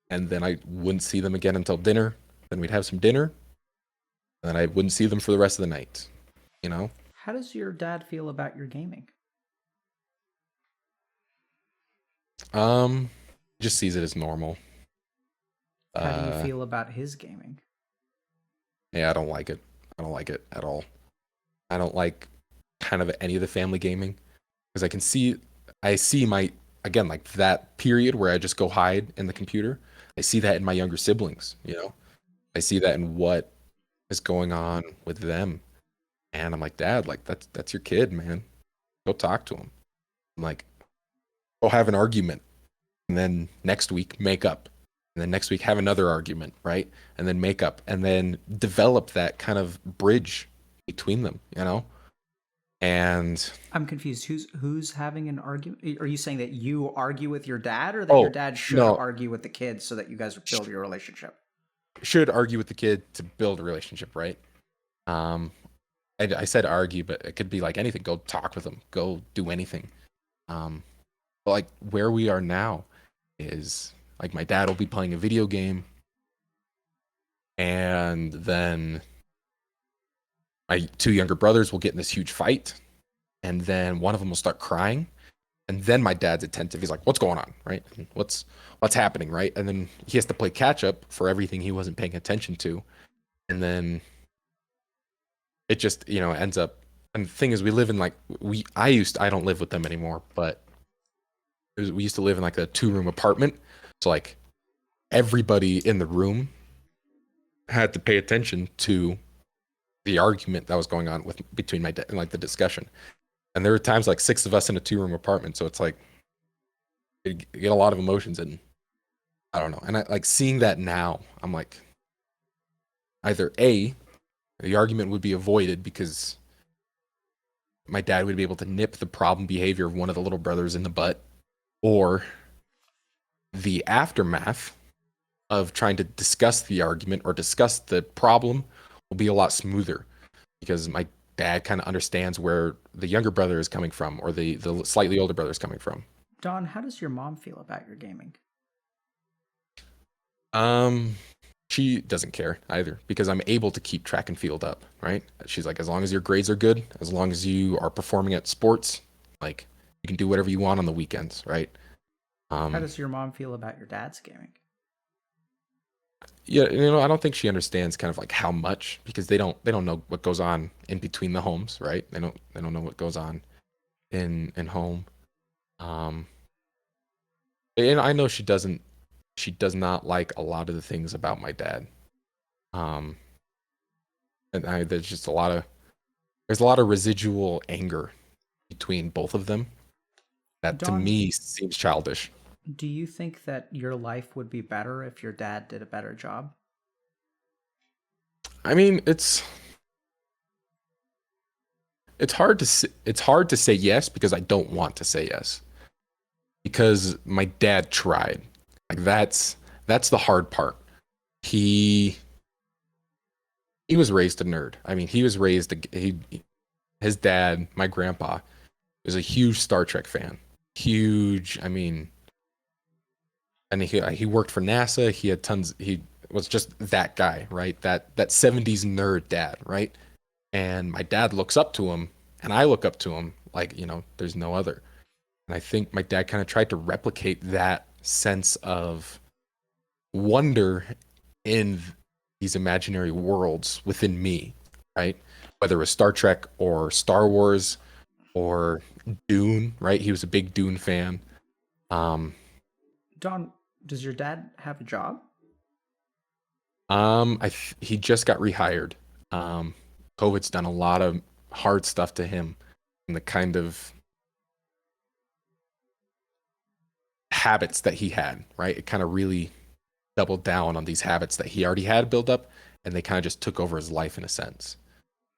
and then I wouldn't see them again until dinner. Then we'd have some dinner, and then I wouldn't see them for the rest of the night. You know? How does your dad feel about your gaming? Um, just sees it as normal. How do you Uh, feel about his gaming? yeah, I don't like it. I don't like it at all. I don't like kind of any of the family gaming because I see my, again, like that period where I just go hide in the computer. I see that in my younger siblings, I see that in what is going on with them. And I'm like, Dad, like that's your kid, man. Go talk to him. I'm like, go have an argument. And then next week make up. And then next week have another argument, right? And then make up and then develop that kind of bridge between them, you know? And I'm confused. Who's having an argument? Are you saying that you argue with your dad, or that your oh dad should no, argue with the kids so that you guys build your relationship? should argue with the kid to build a relationship, right? Um, I said argue, but it could be like anything. Go talk with them. Go do anything. Um, but like where we are now is like my dad will be playing a video game, and then my two younger brothers will get in this huge fight, and then one of them will start crying, and then my dad's attentive. He's like, "What's going on? Right? What's happening? Right?" And then he has to play catch up for everything he wasn't paying attention to, and then it just ends up. And the thing is, we live in like I don't live with them anymore, but we used to live in like a 2-room apartment, so like everybody in the room had to pay attention to the argument that was going on with between my dad and like the discussion. And there were times like 6 of us in a 2-room apartment, so it's like you get a lot of emotions, and I don't know. And I like seeing that now. I'm like, either A, the argument would be avoided because my dad would be able to nip the problem behavior of one of the little brothers in the butt, or the aftermath of trying to discuss the argument or discuss the problem will be a lot smoother because my dad kind of understands where the younger brother is coming from or the slightly older brother is coming from. Don, how does your mom feel about your gaming? Um, she doesn't care either because I'm able to keep track and field up, right? She's like, as long as your grades are good, as long as you are performing at sports, like you can do whatever you want on the weekends, right? How Um, does your mom feel about your dad's gaming? yeah, I don't think she understands kind of like how much because they don't know what goes on in between the homes, right? They don't know what goes on in home. Um, and I know she does not like a lot of the things about my dad. Um, and there's a lot of residual anger between both of them that to Don, me seems childish. do you think that your life would be better if your dad did a better job? I mean, it's hard to say yes because I don't want to say yes because my dad tried. Like that's the hard part. He he was raised a nerd. I mean, he was raised he his dad, my grandpa, is a huge Star Trek fan. Huge. I mean, and he worked for NASA. He had tons. He was just that guy, right? That 70s nerd dad, right? And my dad looks up to him, and I look up to him like there's no other. And I think my dad kind of tried to replicate that sense of wonder in these imaginary worlds within me, right? Whether it was Star Trek or Star Wars or Dune, right? He was a big Dune fan. Um, Don, does your dad have a job? he just got rehired. Um, COVID's done a lot of hard stuff to him, and the kind of habits that he had, right? It kind of really doubled down on these habits that he already had built up, and they kind of just took over his life in a sense.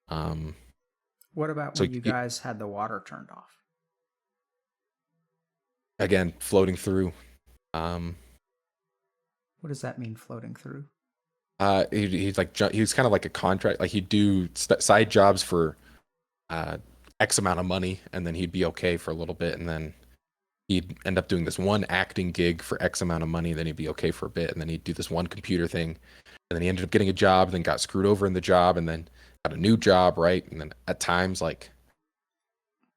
Um, What about so when you guys had the water turned off? again, floating through. Um, What does that mean, floating through? he's like he was kind of like a contract, like he'd do side jobs for uh X amount of money, and then he'd be okay for a little bit, and then he'd end up doing this one acting gig for X amount of money, then he'd be okay for a bit, and then he'd do this one computer thing, and then he ended up getting a job, then got screwed over in the job, and then got a new job, right? And then at times like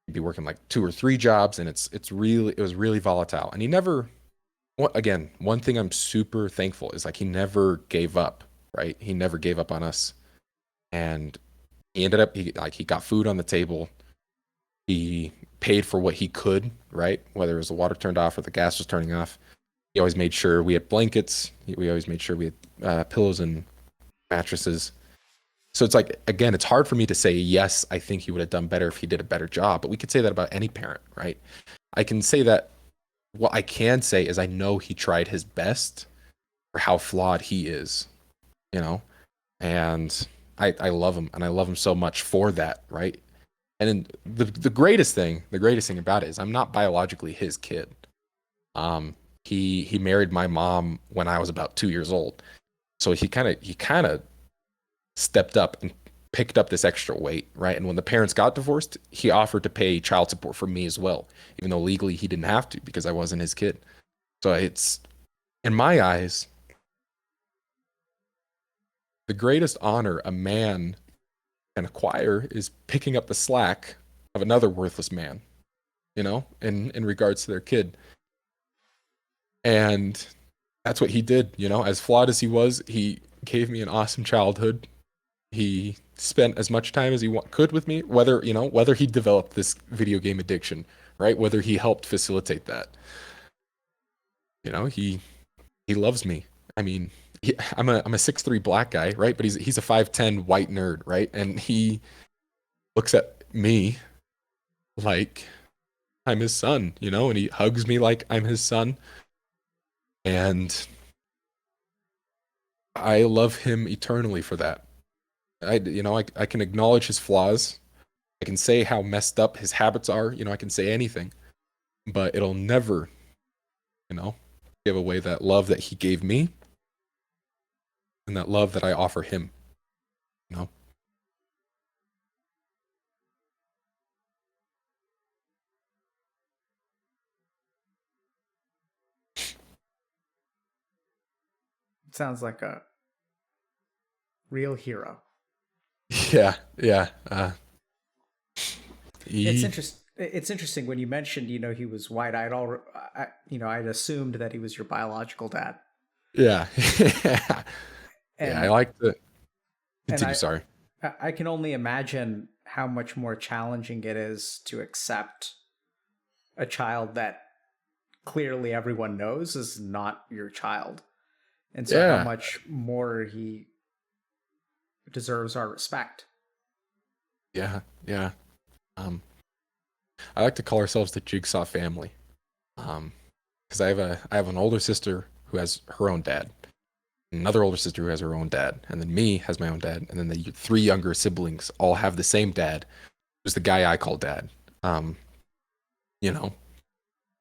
he'd be working like 2 or 3 jobs, and it was really volatile, and he never. Again, one thing I'm super thankful is like he never gave up, right? He never gave up on us, and he ended up he got food on the table. He paid for what he could, right? Whether it was the water turned off or the gas was turning off. He always made sure we had blankets. We always made sure we had pillows and mattresses. So it's like again, it's hard for me to say yes. I think he would have done better if he did a better job, but we could say that about any parent, right? I can say that. What I can say is I know he tried his best for how flawed he is, you know, and I love him, and I love him so much for that, right? And the greatest thing about it is I'm not biologically his kid. He married my mom when I was about 2 years old. So he kind of stepped up and picked up this extra weight, right? And when the parents got divorced, he offered to pay child support for me as well, even though legally he didn't have to because I wasn't his kid. So it's in my eyes, the greatest honor a man can acquire is picking up the slack of another worthless man, in regards to their kid. And that's what he did, as flawed as he was, he gave me an awesome childhood. He spent as much time as he could with me, whether he developed this video game addiction, right? Whether he helped facilitate that. He loves me. I mean, I'm a 6'3" black guy, right? But he's a 5'10" white nerd, right? And he looks at me like I'm his son, and he hugs me like I'm his son. And I love him eternally for that. I can acknowledge his flaws. I can say how messed up his habits are. I can say anything, but it'll never, you know, give away that love that he gave me and that love that I offer him. You know, Sounds like a real hero. yeah, yeah. It's He, interest. It's interesting when you mentioned, he was white. I'd assumed that he was your biological dad, yeah, yeah, yeah. I and like to and continue. Sorry. I can only imagine how much more challenging it is to accept a child that clearly everyone knows is not your child, and so how Yeah, much more he deserves our respect. yeah, yeah. Um, I like to call ourselves the Jigsaw family. Because I have an older sister who has her own dad, another older sister who has her own dad, and then me has my own dad, and then the three younger siblings all have the same dad, who's the guy I call dad. Um, you know,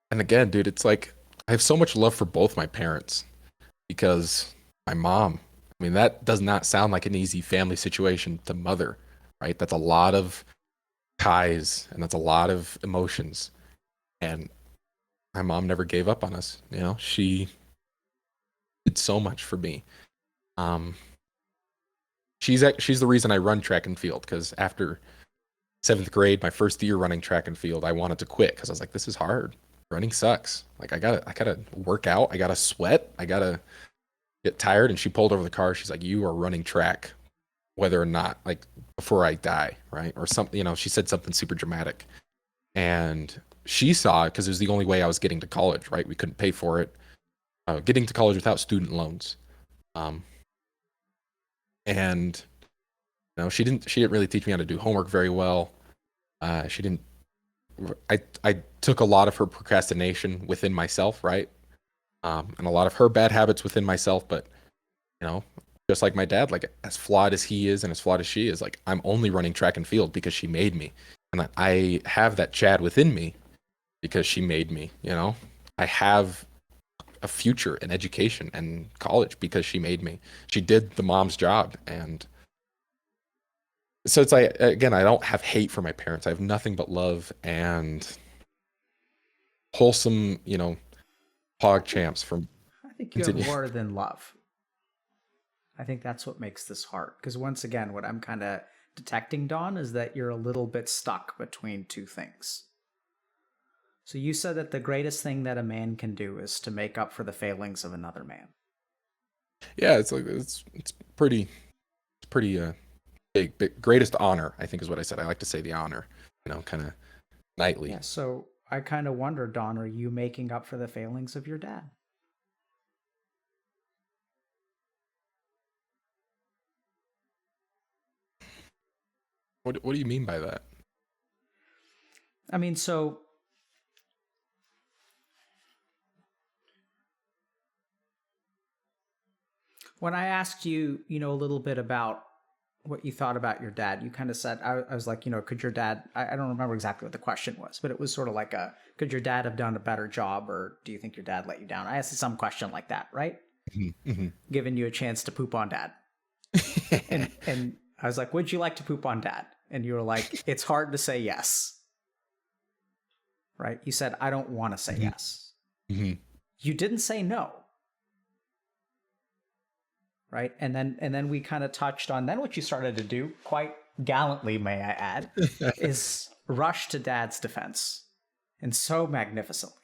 and again, dude, it's like I have so much love for both my parents because my mom. I mean, that does not sound like an easy family situation to mother, right? That's a lot of ties and that's a lot of emotions. And my mom never gave up on us. She did so much for me. Um, she's the reason I run track and field because after seventh grade, my first year running track and field, I wanted to quit because I was like, this is hard. Running sucks. Like I gotta work out. I gotta sweat. I gotta get tired. And she pulled over the car. She's like, you are running track, whether or not, like before I die, right? Or something. She said something super dramatic, and she saw it because it was the only way I was getting to college, right? We couldn't pay for it. Getting to college without student loans. Um, and she didn't really teach me how to do homework very well. She didn't. I took a lot of her procrastination within myself, right? And a lot of her bad habits within myself. But you know, just like my dad, like as flawed as he is and as flawed as she is, like I'm only running track and field because she made me, and I have that Chad within me because she made me. I have a future in education and college because she made me. She did the mom's job, and so it's like again, I don't have hate for my parents. I have nothing but love and wholesome, pog I think champs from I think you have continue. more than love. I think that's what makes this hard. Because once again, what I'm kind of detecting, Don, is that you're a little bit stuck between two things. So you said that the greatest thing that a man can do is to make up for the failings of another man. Yeah, it's like it's pretty big greatest honor, I think is what I said. I like to say the honor, kind of Yeah, nightly. so I kind of wonder, Don, are you making up for the failings of your dad? What do you mean by that? I mean, so when I asked you, a little bit about what you thought about your dad. You kind of said, I was like, could your dad, I don't remember exactly what the question was, but it was sort of like could your dad have done a better job, or do you think your dad let you down? I asked some question like that, right? Giving you a chance to poop on dad. And I was like, would you like to poop on dad? And you were like, it's hard to say yes. Right? You said, I don't want to say yes. You didn't say no. Right? And then we kind of touched on then what you started to do, quite gallantly, may I add, is rush to dad's defense. And so magnificently.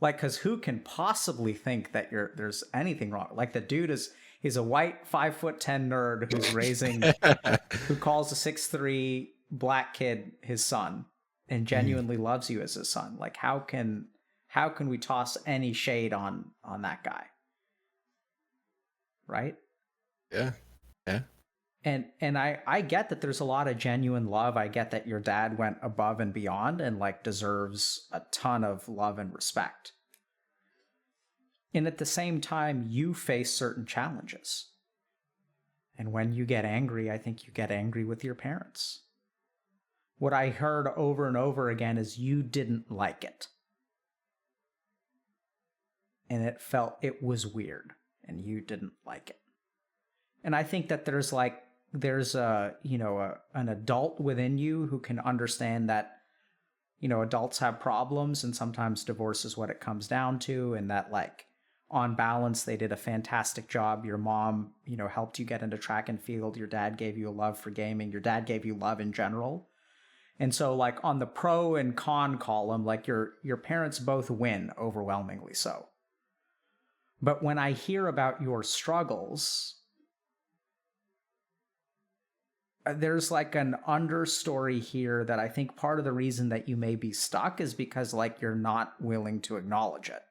Like, because who can possibly think that there's anything wrong? Like, the dude he's a white 5'10" nerd who calls a 6'3" black kid his son and genuinely loves you as his son. Like, how can we toss any shade on that guy? Right? Yeah. And I get that there's a lot of genuine love. I get that your dad went above and beyond and like deserves a ton of love and respect. And at the same time, you face certain challenges. And when you get angry, I think you get angry with your parents. What I heard over and over again is you didn't like it. And it was weird, and you didn't like it. And I think that there's an adult within you who can understand that, adults have problems and sometimes divorce is what it comes down to. And that, like, on balance, they did a fantastic job. Your mom, helped you get into track and field. Your dad gave you a love for gaming. Your dad gave you love in general. And so, like, on the pro and con column, like, your parents both win, overwhelmingly so. But when I hear about your struggles, there's like an understory here that I think part of the reason that you may be stuck is because, like, you're not willing to acknowledge it.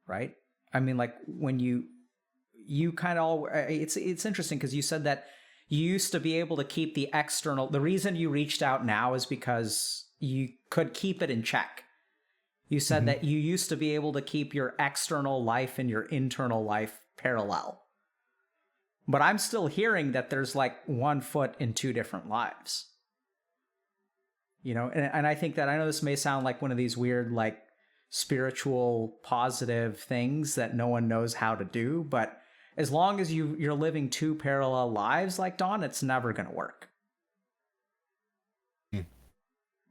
Right? I mean, like, when you kind of it's interesting because you said that you used to be able to keep the reason you reached out now is because you could keep it in check. You said that you used to be able to keep your external life and your internal life parallel. But I'm still hearing that there's like one foot in two different lives. And I think that, I know this may sound like one of these weird, like, spiritual positive things that no one knows how to do, but as long as you're living two parallel lives, like Don, it's never going to work.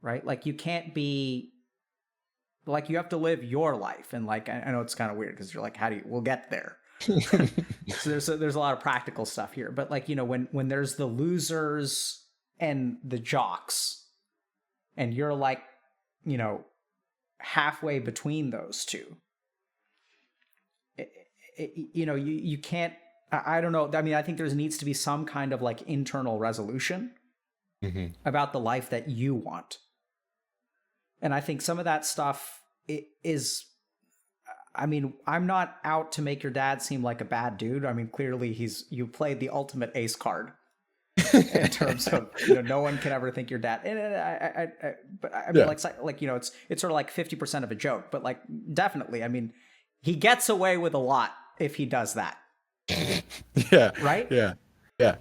Right? Like, you can't be, like, you have to live your life. And, like, I know it's kind of weird because you're like, we'll get there. So there's a lot of practical stuff here, but, like, when there's the losers and the jocks, and you're like, halfway between those two, you can't, I don't know. I mean, I think there needs to be some kind of, like, internal resolution about the life that you want. And I think some of that stuff is, I mean, I'm not out to make your dad seem like a bad dude. I mean, clearly you played the ultimate ace card in terms of, no one can ever think you're dad. And but I mean, yeah. It's sort of like 50% of a joke, but, like, definitely, I mean, he gets away with a lot if he does that. Yeah. Right? Yeah. Yeah.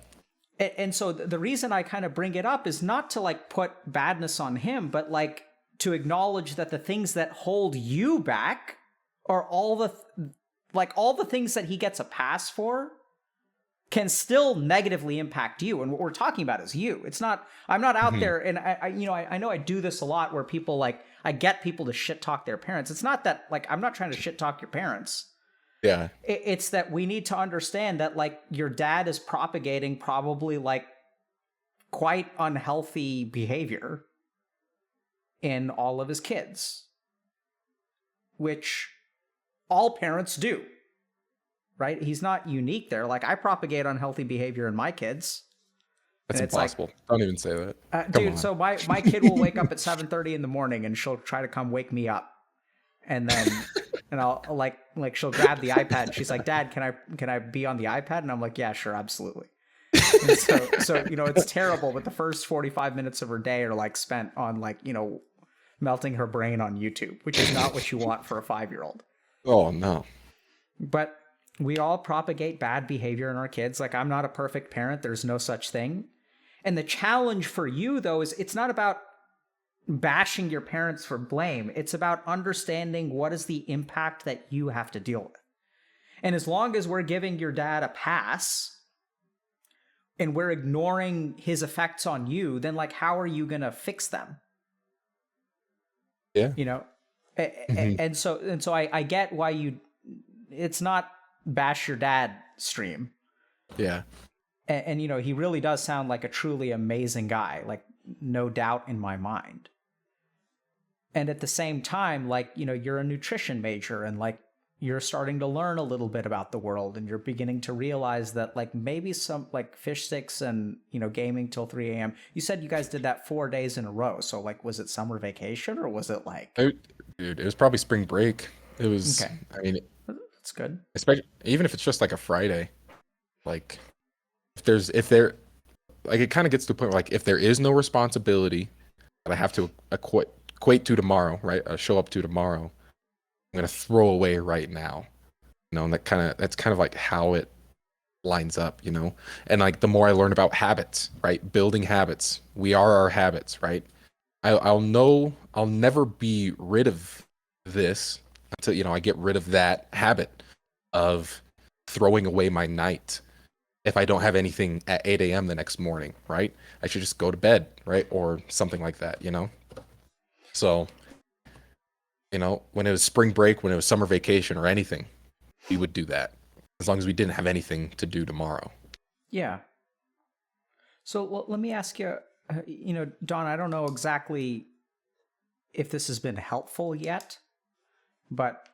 And so the reason I kind of bring it up is not to, like, put badness on him, but, like, to acknowledge that the things that hold you back are all the things that he gets a pass for can still negatively impact you. And what we're talking about is you. It's not, I'm not out there, and I know I do this a lot where people, like, I get people to shit talk their parents. It's not that, like, I'm not trying to shit talk your parents. Yeah. It's that we need to understand that, like, your dad is propagating probably, like, quite unhealthy behavior in all of his kids, which all parents do. Right? He's not unique there. Like, I propagate unhealthy behavior in my kids. That's impossible. Like, don't even say that. Dude, so my kid will wake up at 7:30 in the morning and she'll try to come wake me up. And then and I'll like she'll grab the iPad. She's like, "Dad, can I be on the iPad?" And I'm like, "Yeah, sure, absolutely." And so it's terrible, but the first 45 minutes of her day are, like, spent on, like, melting her brain on YouTube, which is not what you want for a 5-year-old. Oh, no. But We all propagate bad behavior in our kids. Like, I'm not a perfect parent, there's no such thing. And the challenge for you, though, is it's not about bashing your parents for blame. It's about understanding what is the impact that you have to deal with. And as long as we're giving your dad a pass and we're ignoring his effects on you, then like, how are you going to fix them? Yeah. You know? Hmm. And so I get why it's not bash your dad stream. Yeah. And you know, he really does sound like a truly amazing guy, like no doubt in my mind. And at the same time, like, you know, you're a nutrition major and like you're starting to learn a little bit about the world and you're beginning to realize that like maybe some like fish sticks and, you know, gaming till 3 a.m. You said you guys did that 4 days in a row. So like, was it summer vacation or was it like, Dude, it was probably spring break. It was, okay, I mean, that's good. especially even if it's just like a Friday, like if there, like it kind of gets to the point where like if there is no responsibility that I have to equate to tomorrow, right? Show up to tomorrow. I'm gonna throw away right now. You know, and that's kind of like how it lines up, you know? And like the more I learn about habits, right? Building habits. We are our habits, right? I'll never be rid of this until, you know, I get rid of that habit of throwing away my night if I don't have anything at 8 a.m. the next morning, right? I should just go to bed, right? Or something like that, you know? So, you know, when it was spring break, when it was summer vacation or anything, we would do that as long as we didn't have anything to do tomorrow. Yeah. So let me ask you, you know, Don, I don't know exactly if this has been helpful yet, but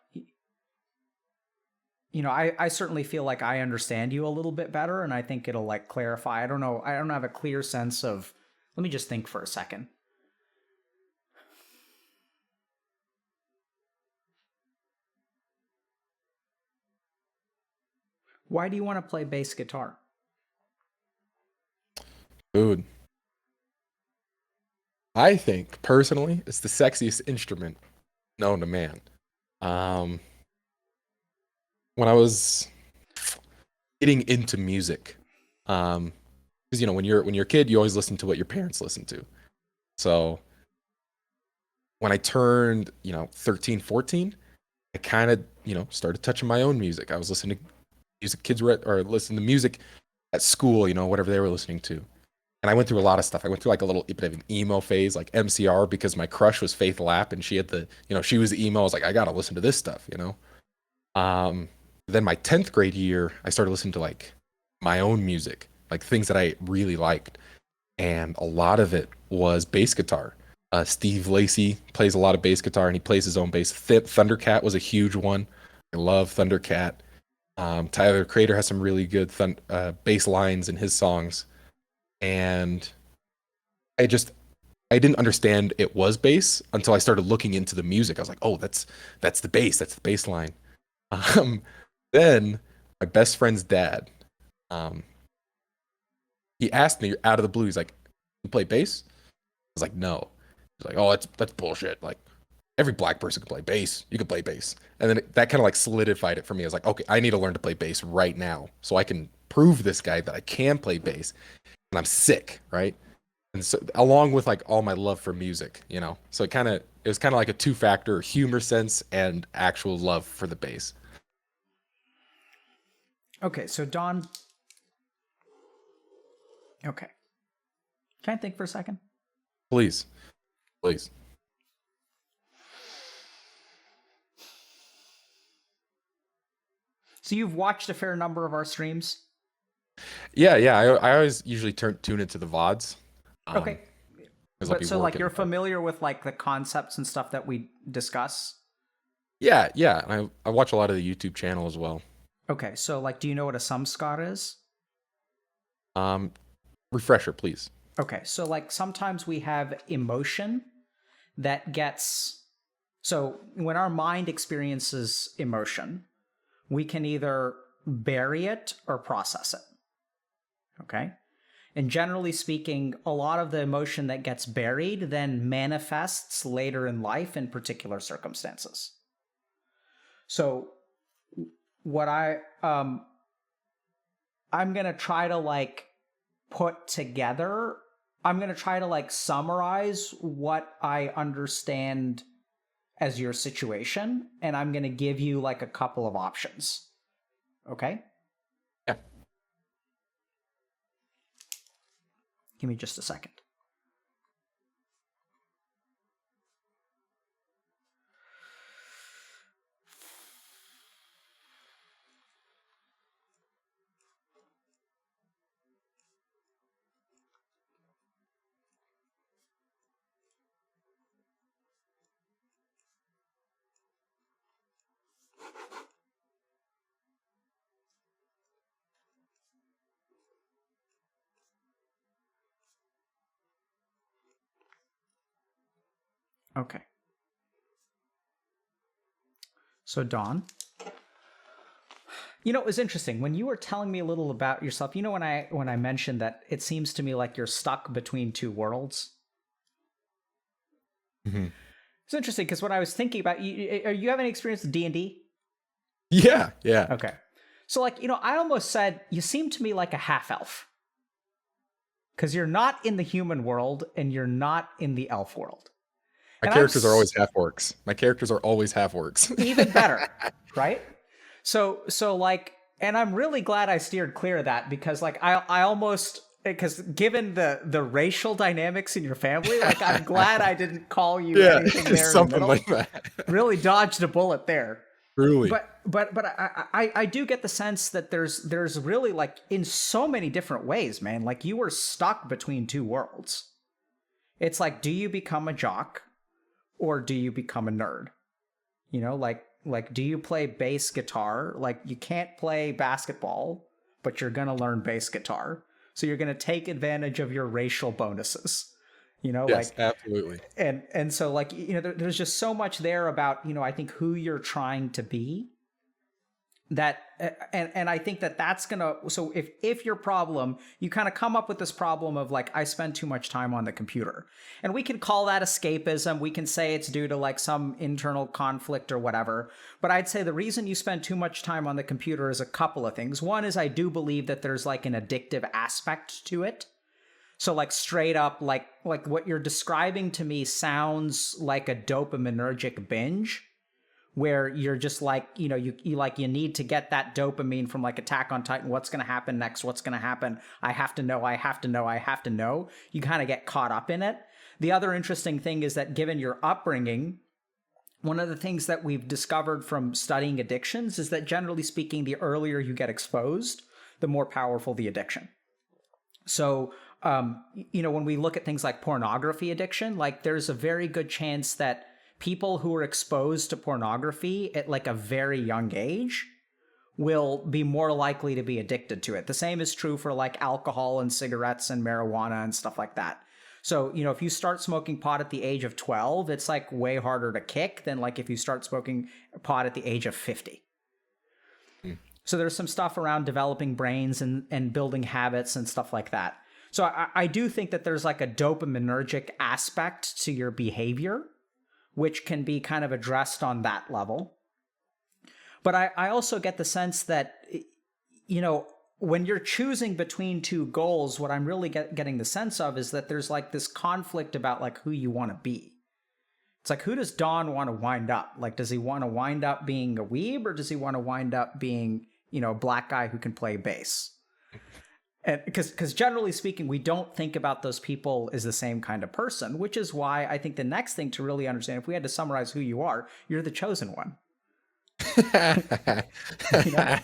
you know, I certainly feel like I understand you a little bit better, and I think it'll like clarify. I don't know. I don't have a clear sense of. Let me just think for a second. Why do you want to play bass guitar? Dude, I think personally it's the sexiest instrument known to man. Um, when I was getting into music, because you know when you're a kid, you always listen to what your parents listen to. So when I turned, you know, 13, 14, I kind of, you know, started touching my own music. I was listening to music kids were or listening to music at school, you know, whatever they were listening to. And I went through a lot of stuff. I went through like a little bit of an emo phase, like MCR, because my crush was Faith Lap, and she had the, you know, she was the emo. I was like, I gotta listen to this stuff, you know. Um, then my 10th grade year, I started listening to like my own music, like things that I really liked, and a lot of it was bass guitar. Steve Lacy plays a lot of bass guitar, and he plays his own bass. Thundercat was a huge one. I love Thundercat. Tyler the Creator has some really good bass lines in his songs, and I just I didn't understand it was bass until I started looking into the music. I was like, oh, that's the bass, that's the bass line. Um, then my best friend's dad, um, he asked me out of the blue. He's like, "You play bass?" I was like, "No." He's like, "Oh, that's bullshit. Like every black person can play bass. You can play bass." And then that kind of like solidified it for me. I was like, "Okay, I need to learn to play bass right now so I can prove this guy that I can play bass." And I'm sick, right? And so along with like all my love for music, you know. So it was kind of like a two-factor humor sense and actual love for the bass. Okay, so Don. Okay, can I think for a second? Please, please. So you've watched a fair number of our streams. Yeah, yeah. I always usually tune into the VODs. Okay, Because I'll but be so like working. you're familiar with like the concepts and stuff that we discuss. Yeah, yeah. And I watch a lot of the YouTube channel as well. Okay, so like, do you know what a samskara is? Um, Refresher, please. Okay, so like sometimes we have emotion that gets. So when our mind experiences emotion, we can either bury it or process it. Okay? And generally speaking, a lot of the emotion that gets buried then manifests later in life in particular circumstances. So what I'm going to try to like put together, I'm going to try to like summarize what I understand as your situation, and I'm going to give you like a couple of options. Okay? Yeah. Give me just a second. Okay. So, Dawn, you know, it was interesting when you were telling me a little about yourself. You know, when I mentioned that it seems to me like you're stuck between two worlds. Mm-hmm. It's interesting because when I was thinking about you have any experience with D&D? Yeah. Yeah. Okay. So, like, you know, I almost said you seem to me like a half elf because you're not in the human world and you're not in the elf world. My And characters are always half orcs. My characters are always half orcs. Even better, right? So like, and I'm really glad I steered clear of that because like I almost, because given the racial dynamics in your family, like I'm glad I didn't call you anything there something in the middle. like that. Really dodged a bullet there. Truly. But I do get the sense that there's really like in so many different ways, man. Like you were stuck between two worlds. It's like, do you become a jock or do you become a nerd? You know, like do you play bass guitar? Like you can't play basketball, but you're gonna learn bass guitar. So you're gonna take advantage of your racial bonuses. You know, yes, like absolutely. And so like, you know, there's just so much there about, you know, I think who you're trying to be, that and I think that that's gonna, so if your problem, you kind of come up with this problem of like, I spend too much time on the computer, and we can call that escapism, we can say it's due to like some internal conflict or whatever, but I'd say the reason you spend too much time on the computer is a couple of things. One is I do believe that there's like an addictive aspect to it. So like straight up, like what you're describing to me sounds like a dopaminergic binge, where you're just like, you know, you need to get that dopamine from like Attack on Titan. What's going to happen next? What's going to happen? I have to know. You kind of get caught up in it. The other interesting thing is that given your upbringing, one of the things that we've discovered from studying addictions is that generally speaking, the earlier you get exposed, the more powerful the addiction. So, you know, when we look at things like pornography addiction, like there's a very good chance that people who are exposed to pornography at like a very young age will be more likely to be addicted to it. The same is true for like alcohol and cigarettes and marijuana and stuff like that. So, you know, if you start smoking pot at the age of 12, it's like way harder to kick than like if you start smoking pot at the age of 50. So there's some stuff around developing brains and building habits and stuff like that. So I do think that there's like a dopaminergic aspect to your behavior, which can be kind of addressed on that level. But I also get the sense that, you know, when you're choosing between two goals, what I'm really getting the sense of is that there's like this conflict about like who you want to be. It's like, who does Don want to wind up? Like, does he want to wind up being a weeb, or does he want to wind up being, you know, a black guy who can play bass? And because generally speaking, we don't think about those people as the same kind of person, which is why I think the next thing to really understand, if we had to summarize who you are, you're the chosen one. You know?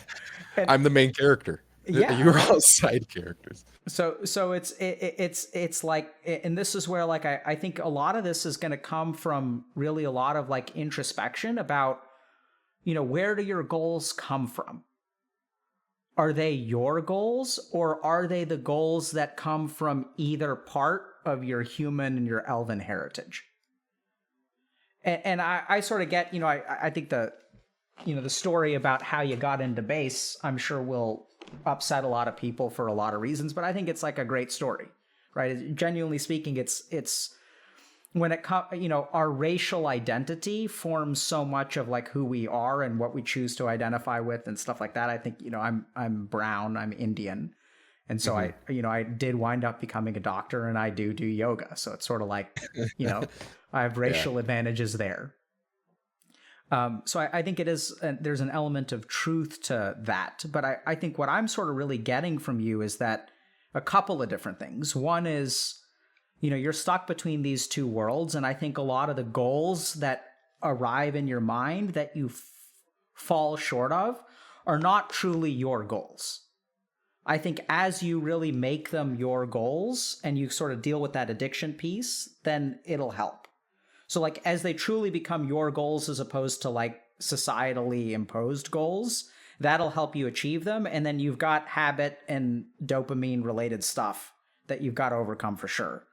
I'm the main character. Yeah, you're all side characters. So it's like, and this is where like I think a lot of this is going to come from really a lot of like introspection about, you know, where do your goals come from? Are they your goals, or are they the goals that come from either part of your human and your elven heritage? And I sort of get, you know, I think the, you know, the story about how you got into bass, I'm sure will upset a lot of people for a lot of reasons, but I think it's like a great story, right? Genuinely speaking, it's when it comes, our racial identity forms so much of like who we are and what we choose to identify with and stuff like that. I think, I'm brown, I'm Indian. And so Hmm. I did wind up becoming a doctor, and I do yoga. So it's sort of like, I have Yeah. racial advantages there. So I think it is, there's an element of truth to that. But I think what I'm sort of really getting from you is that a couple of different things. One is, you're stuck between these two worlds. And I think a lot of the goals that arrive in your mind that you fall short of are not truly your goals. I think as you really make them your goals and you sort of deal with that addiction piece, then it'll help. So like as they truly become your goals as opposed to like societally imposed goals, that'll help you achieve them. And then you've got habit and dopamine related stuff that you've got to overcome for sure.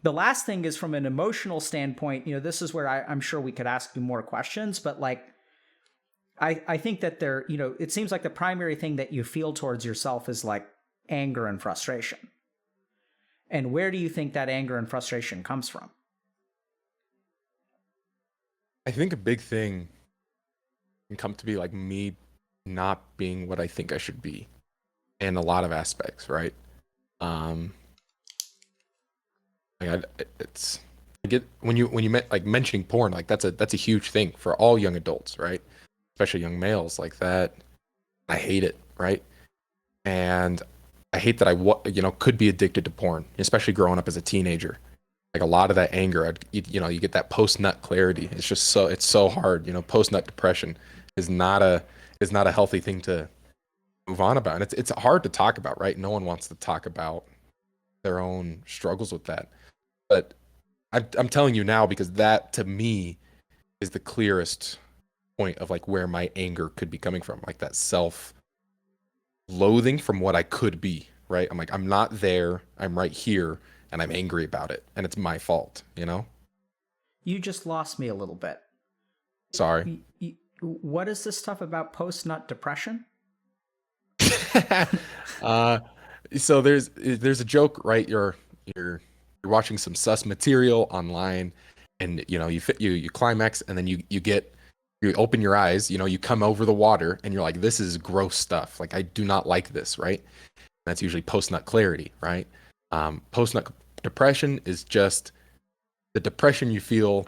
The last thing is from an emotional standpoint, this is where I'm sure we could ask you more questions, but like I think that it seems like the primary thing that you feel towards yourself is like anger and frustration. And where do you think that anger and frustration comes from? I think a big thing can come to be like me not being what I think I should be in a lot of aspects, right? Um, like it's I get when you like mentioning porn, like that's a huge thing for all young adults, right? Especially young males like that. I hate it, right? And I hate that could be addicted to porn, especially growing up as a teenager. Like a lot of that anger, you get that post nut clarity. It's so hard. Post nut depression is not a healthy thing to move on about, and it's hard to talk about, right? No one wants to talk about their own struggles with that, but I'm telling you now because that to me is the clearest point of like where my anger could be coming from, like that self loathing from what I could be, right? I'm like, I'm not there, I'm right here, and I'm angry about it, and it's my fault. You just lost me a little bit. Sorry. What is this stuff about post nut depression? uh, so there's a joke, right? You're watching some sus material online, and you climax, and then you open your eyes, you come over the water, and you're like, this is gross stuff. Like I do not like this, right? That's usually post nut clarity, right? Post nut depression is just the depression you feel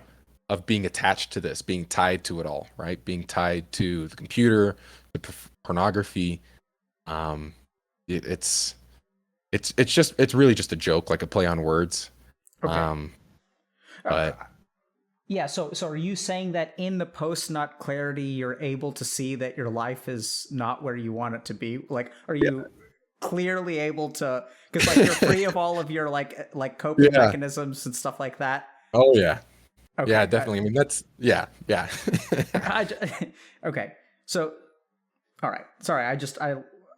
of being attached to this, being tied to it all, right? Being tied to the computer, the pornography. Um, it, it's it's really just a joke, like a play on words. Okay. Um, Uh, but yeah. So are you saying that in the post nut clarity, you're able to see that your life is not where you want it to be? Like, are yeah, you clearly able to? Because like you're free of all of your like coping yeah. mechanisms and stuff like that. Oh yeah, yeah, Okay. definitely. I mean, that's yeah. Okay. So, all right. Sorry, I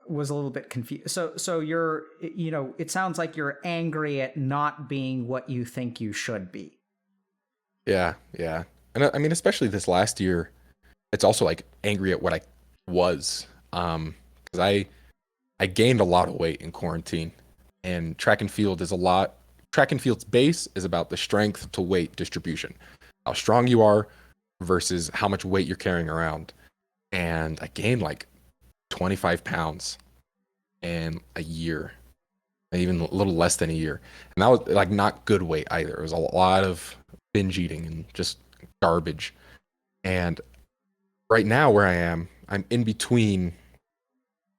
was a little bit confused. So you're, it sounds like you're angry at not being what you think you should be. Yeah, yeah. And I mean, especially this last year, it's also like angry at what I was. Because I gained a lot of weight in quarantine, and track and field's base is about the strength to weight distribution, how strong you are versus how much weight you're carrying around. And I gained like 25 pounds in a year, even a little less than a year. And that was like not good weight either. It was a lot of binge eating and just garbage. And right now, where I am, I'm in between.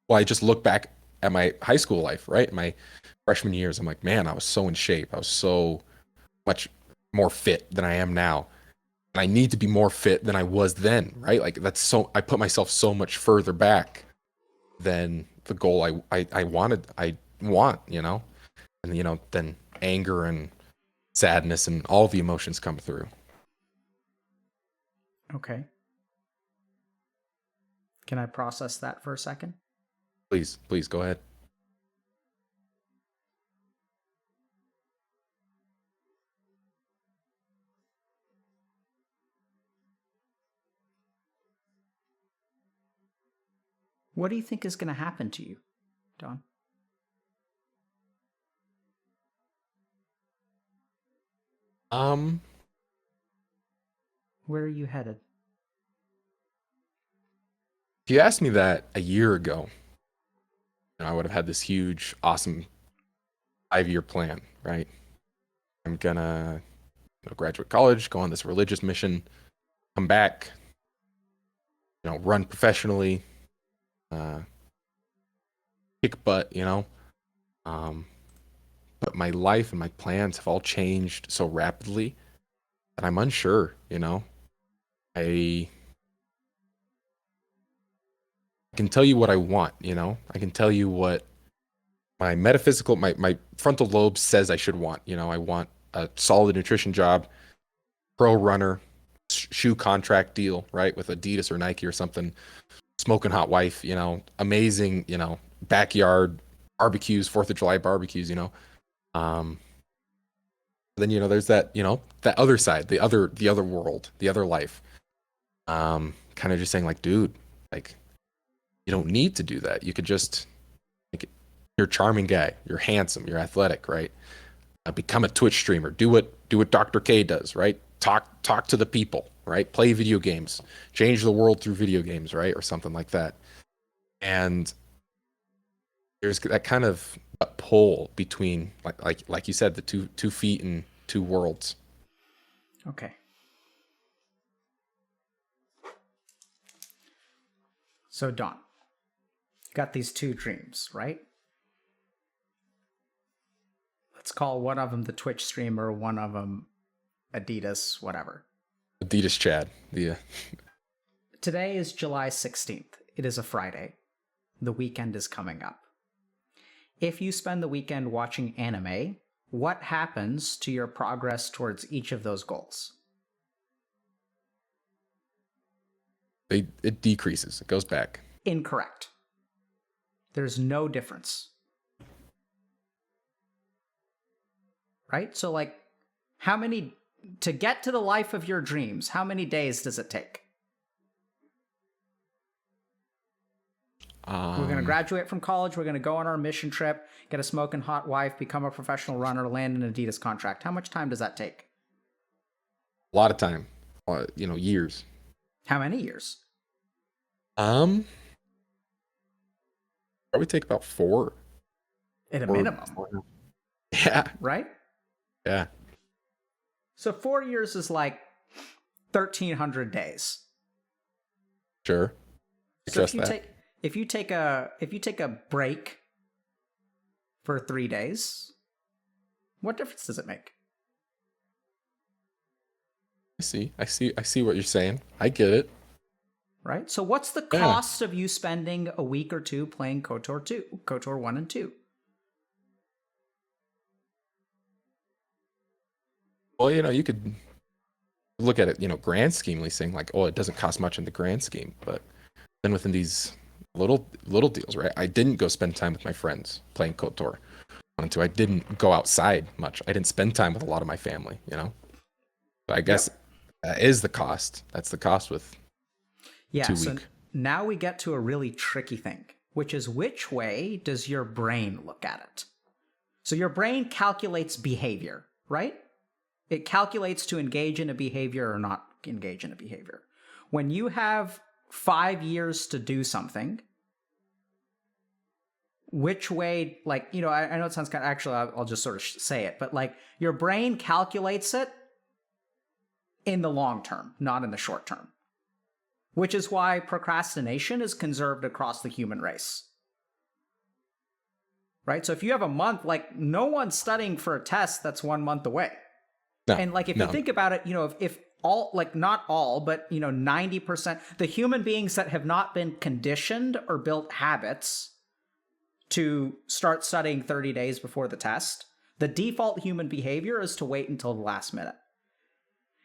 Well, I just look back at my high school life, right? My freshman years, I'm like, man, I was so in shape. I was so much more fit than I am now. And I need to be more fit than I was then, right? Like I put myself so much further back than the goal I want. And then anger and sadness and all the emotions come through. Okay. Can I process that for a second? Please go ahead. What do you think is going to happen to you, Don? Um, Where are you headed? if you asked me that a year ago, I would have had this huge, awesome 5-year plan, right? I'm gonna graduate college, go on this religious mission, come back, run professionally, uh, kick butt, Um, but my life and my plans have all changed so rapidly that I'm unsure. I can tell you what I want. I can tell you what my metaphysical, my frontal lobe says I should want. I want a solid nutrition job, pro runner, shoe contract deal, right? With Adidas or Nike or something, smoking hot wife, amazing, backyard barbecues, 4th of July barbecues. Um, then, there's that other side, the other world, the other life. Kind of just saying like, dude, like, you don't need to do that. You could just, like, you're a charming guy, you're handsome, you're athletic, right? Become a Twitch streamer. Do what Dr. K does, right? Talk to the people, right? Play video games, change the world through video games, right? Or something like that. And there's that kind of a pull between, like you said, the two feet and two worlds. Okay. So Don, got these two dreams, right? Let's call one of them the Twitch streamer, one of them Adidas, whatever. Adidas Chad. The Today is July 16th. It is a Friday. The weekend is coming up. If you spend the weekend watching anime, what happens to your progress towards each of those goals? it decreases. It goes back. Incorrect. There's no difference. Right? So, like, to get to the life of your dreams, how many days does it take? We're going to graduate from college. We're going to go on our mission trip, get a smoking hot wife, become a professional runner, land an Adidas contract. How much time does that take? A lot of time. Years. How many years? Probably take about 4. At a minimum. 4. Yeah. Right? Yeah. So 4 years is like 1,300 days. Sure. So if you take a break for 3 days, what difference does it make? I see what you're saying. I get it. Right? So what's the cost of you spending a week or two playing KOTOR 1 and 2? Well, you could look at it, grand schemely saying like, oh, it doesn't cost much in the grand scheme, but then within these little deals, right? I didn't go spend time with my friends playing KOTOR 1 and 2. I didn't go outside much. I didn't spend time with a lot of my family. But I guess that is the cost. That's the cost with 2 so week. Now we get to a really tricky thing, which is which way does your brain look at it? So your brain calculates behavior, right? It calculates to engage in a behavior or not engage in a behavior. When you have 5 years to do something, which way, like, I know it sounds kind of, actually, I'll just sort of say it, but like your brain calculates it in the long term, not in the short term. Which is why procrastination is conserved across the human race. Right? So if you have a month, like, no one's studying for a test that's 1 month away. No, and like, if you think about it, if all, like, not all, but 90%, the human beings that have not been conditioned or built habits to start studying 30 days before the test, the default human behavior is to wait until the last minute.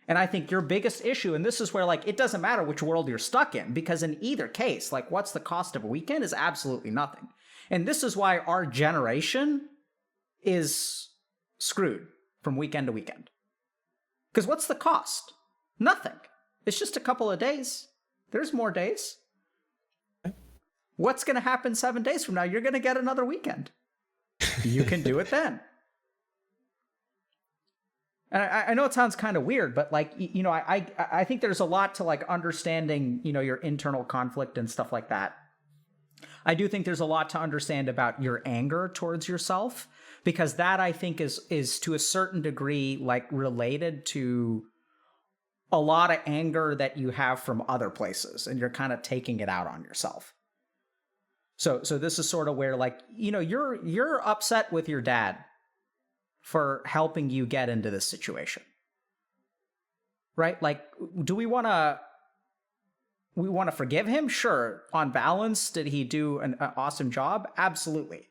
And I think your biggest issue, and this is where, like, it doesn't matter which world you're stuck in, because in either case, like, what's the cost of a weekend is absolutely nothing. And this is why our generation is screwed from weekend to weekend. Because what's the cost? Nothing. It's just a couple of days. There's more days. What's going to happen 7 days from now? You're going to get another weekend. You can do it then. And I know it sounds kind of weird, but like, I think there's a lot to like understanding, your internal conflict and stuff like that. I do think there's a lot to understand about your anger towards yourself, because that I think is to a certain degree like related to a lot of anger that you have from other places, and you're kind of taking it out on yourself. So this is sort of where like, you're upset with your dad for helping you get into this situation. Right? Like, do we want to forgive him? Sure. On balance, did he do an awesome job? Absolutely.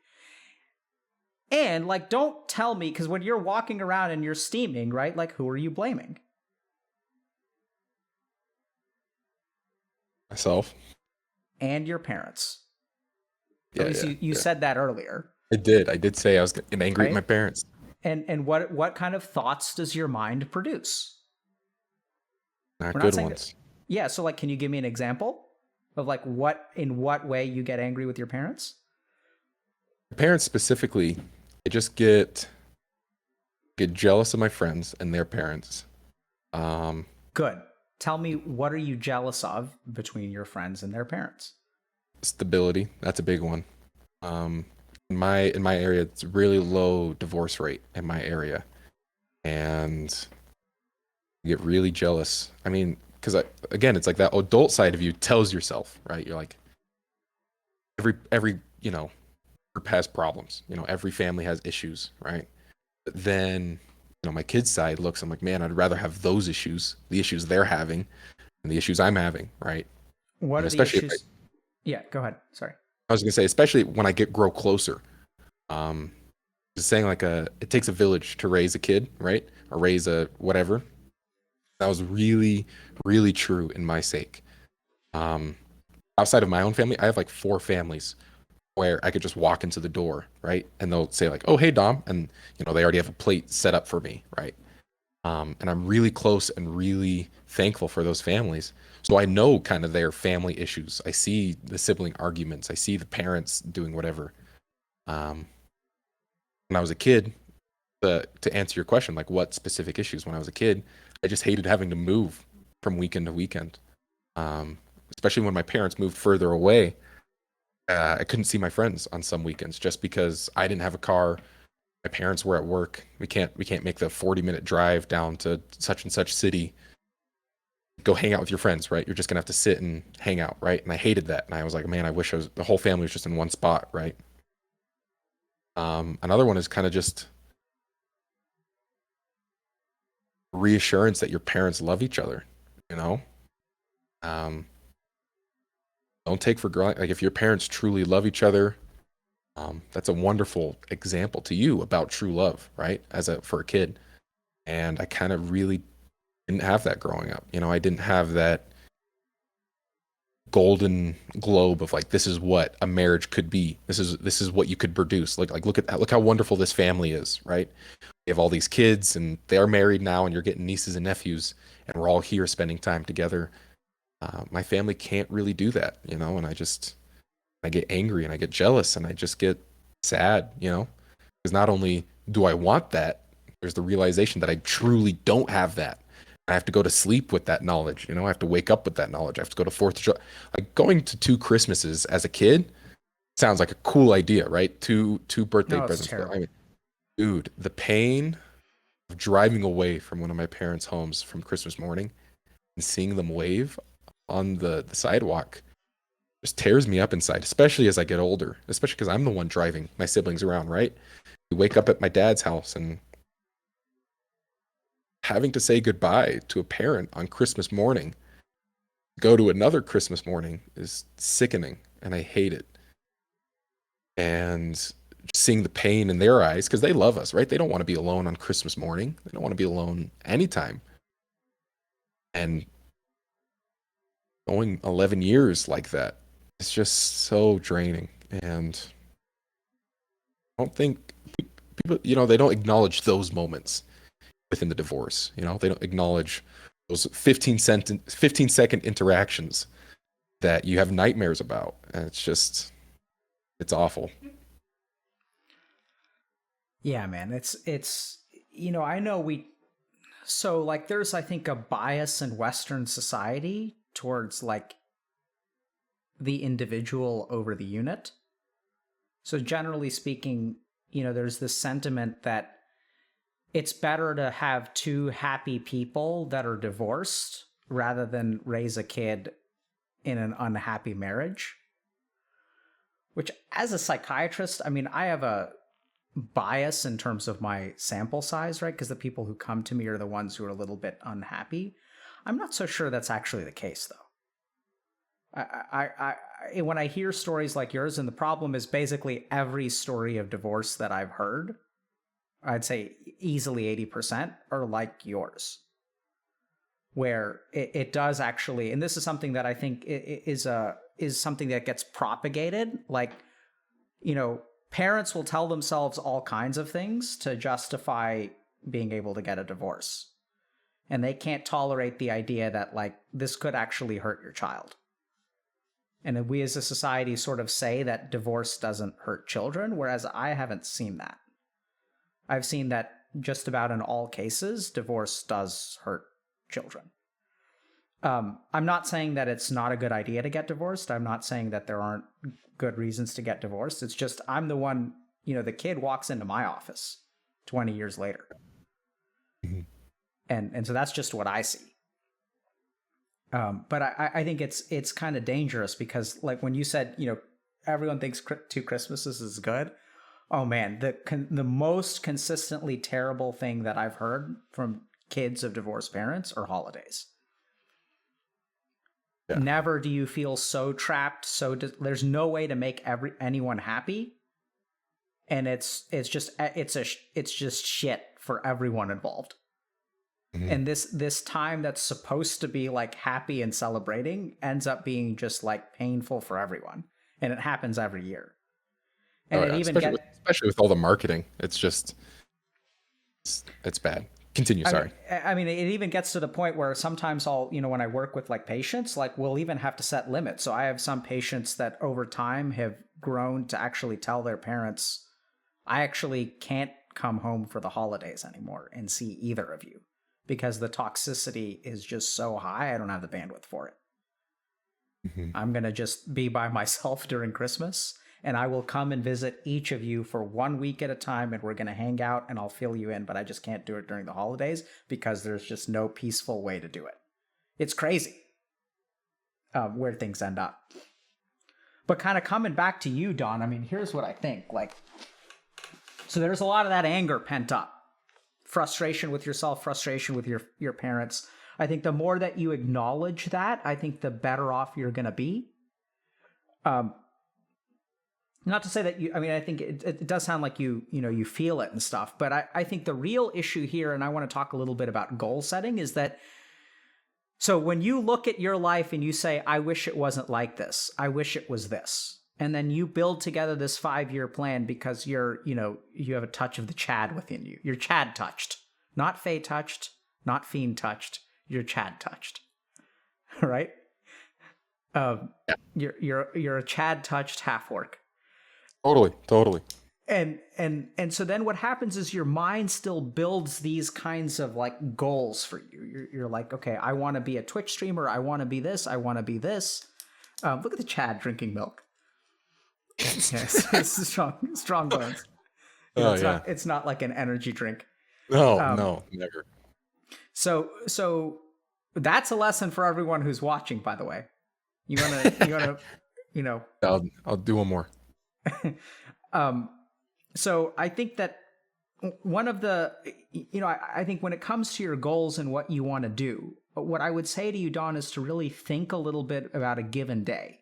And like, don't tell me, because when you're walking around and you're steaming, right? Like, who are you blaming? Myself. And your parents. At Yeah, least yeah, you yeah. said that earlier, I did say I was getting angry at my right? parents. And what kind of thoughts does your mind produce? Not We're not good saying that. ones. Yeah. So like, can you give me an example of like in what way you get angry with your parents? My parents specifically, they just get jealous of my friends and their parents. Um, Good. Tell me, what are you jealous of between your friends and their parents? Stability, that's a big one. Um, in my area, it's really low divorce rate in my area, and I get really jealous. I mean, because again, it's like that adult side of you tells yourself, right? You're like every group has problems. Every family has issues, right? But then my kid's side looks. I'm like, man, I'd rather have those issues, the issues they're having, and the issues I'm having, right? What And are the especially if issues? Yeah, go ahead. Sorry. I was gonna say, especially when I grow closer. Um, just saying like it takes a village to raise a kid, right? Or raise a whatever. That was really, really true in my sake. Um, outside of my own family, I have like four families where I could just walk into the door, right? And they'll say like, "Oh, hey, Dom," and they already have a plate set up for me, right? And I'm really close and really thankful for those families. So I know kind of their family issues. I see the sibling arguments. I see the parents doing whatever. Um, when I was a kid, to answer your question, like what specific issues? When I was a kid, I just hated having to move from weekend to weekend. Um, Especially when my parents moved further away. I couldn't see my friends on some weekends just because I didn't have a car. My parents were at work. We can't make the 40-minute drive down to such and such city. Go hang out with your friends, right? You're just gonna have to sit and hang out, right? And I hated that. And I was like, man, I wish the whole family was just in one spot, right? Another one is kind of just reassurance that your parents love each other, you know? Um, don't take for granted, like if your parents truly love each other, that's a wonderful example to you about true love, right? For a kid. And I kind of really didn't have that growing up. I didn't have that golden globe of like this is what a marriage could be. This is what you could produce. Like look how wonderful this family is, right? You have all these kids and they're married now and you're getting nieces and nephews and we're all here spending time together. My family can't really do that, and I get angry and I get jealous and I just get sad, because not only do I want that, there's the realization that I truly don't have that. I have to go to sleep with that knowledge, I have to wake up with that knowledge. I have to go to Fourth of July. Like going to two Christmases as a kid sounds like a cool idea, right? Two birthday No, it's presents. I terrible. mean, dude, the pain of driving away from one of my parents' homes from Christmas morning and seeing them wave on the sidewalk just tears me up inside, especially as I get older, especially because I'm the one driving my siblings around, right? We wake up at my dad's house and having to say goodbye to a parent on Christmas morning, go to another Christmas morning is sickening and I hate it. And seeing the pain in their eyes because they love us, right? They don't want to be alone on Christmas morning. They don't want to be alone anytime. And going 11 years like that, it's just so draining. And I don't think people, they don't acknowledge those moments within the divorce. They don't acknowledge those 15-second interactions that you have nightmares about. And it's awful. Yeah, man. It's I know So, like, there's, I think, a bias in Western society towards, like, the individual over the unit. So, generally speaking, there's this sentiment that it's better to have two happy people that are divorced rather than raise a kid in an unhappy marriage. Which, as a psychiatrist, I mean, I have a bias in terms of my sample size, right? Because the people who come to me are the ones who are a little bit unhappy. I'm not so sure that's actually the case, though. When I hear stories like yours, and the problem is basically every story of divorce that I've heard, I'd say easily 80% are like yours, where it does actually, and this is something that I think is something that gets propagated. Like, parents will tell themselves all kinds of things to justify being able to get a divorce. And they can't tolerate the idea that, like, this could actually hurt your child. And we as a society sort of say that divorce doesn't hurt children, whereas I haven't seen that. I've seen that just about in all cases, divorce does hurt children. I'm not saying that it's not a good idea to get divorced. I'm not saying that there aren't good reasons to get divorced. It's just I'm the one, the kid walks into my office 20 years later. Mm-hmm. And so that's just what I see. But I think it's kind of dangerous because, like, when you said, everyone thinks two Christmases is good. Oh man, the most consistently terrible thing that I've heard from kids of divorced parents are holidays. Yeah. Never do you feel so trapped. There's no way to make anyone happy, and it's just shit for everyone involved. Mm-hmm. And this time that's supposed to be like happy and celebrating ends up being just like painful for everyone, and it happens every year. And it even especially with all the marketing, it's just it's bad. Continue. Sorry. I mean, it even gets to the point where sometimes I'll, when I work with like patients, like we'll even have to set limits. So I have some patients that over time have grown to actually tell their parents, I actually can't come home for the holidays anymore and see either of you because the toxicity is just so high. I don't have the bandwidth for it. Mm-hmm. I'm going to just be by myself during Christmas. And I will come and visit each of you for 1 week at a time, and we're going to hang out, and I'll fill you in, but I just can't do it during the holidays because there's just no peaceful way to do it. It's crazy where things end up. But kind of coming back to you, Don, I mean, here's what I think. So there's a lot of that anger pent up. Frustration with yourself, frustration with your parents. I think the more that you acknowledge that, I think the better off you're going to be. Not to say that I think it does sound like you feel it and stuff, but I think the real issue here, and I want to talk a little bit about goal setting, is that, so when you look at your life and you say, I wish it wasn't like this, I wish it was this, and then you build together this 5-year plan because you have a touch of the Chad within you. You're Chad touched, not Fae touched, not Fiend touched, you're Chad touched, right? You're a Chad touched half orc. Totally. And so then what happens is your mind still builds these kinds of like goals for you. You're like, okay, I want to be a Twitch streamer. I want to be this. I want to be this. Look at the Chad drinking milk. Yes, it's strong bones. It's not like an energy drink. No, never. So that's a lesson for everyone who's watching, by the way. You wanna I'll do one more. So I think that one of the, I think when it comes to your goals and what you want to do, what I would say to you, Don, is to really think a little bit about a given day.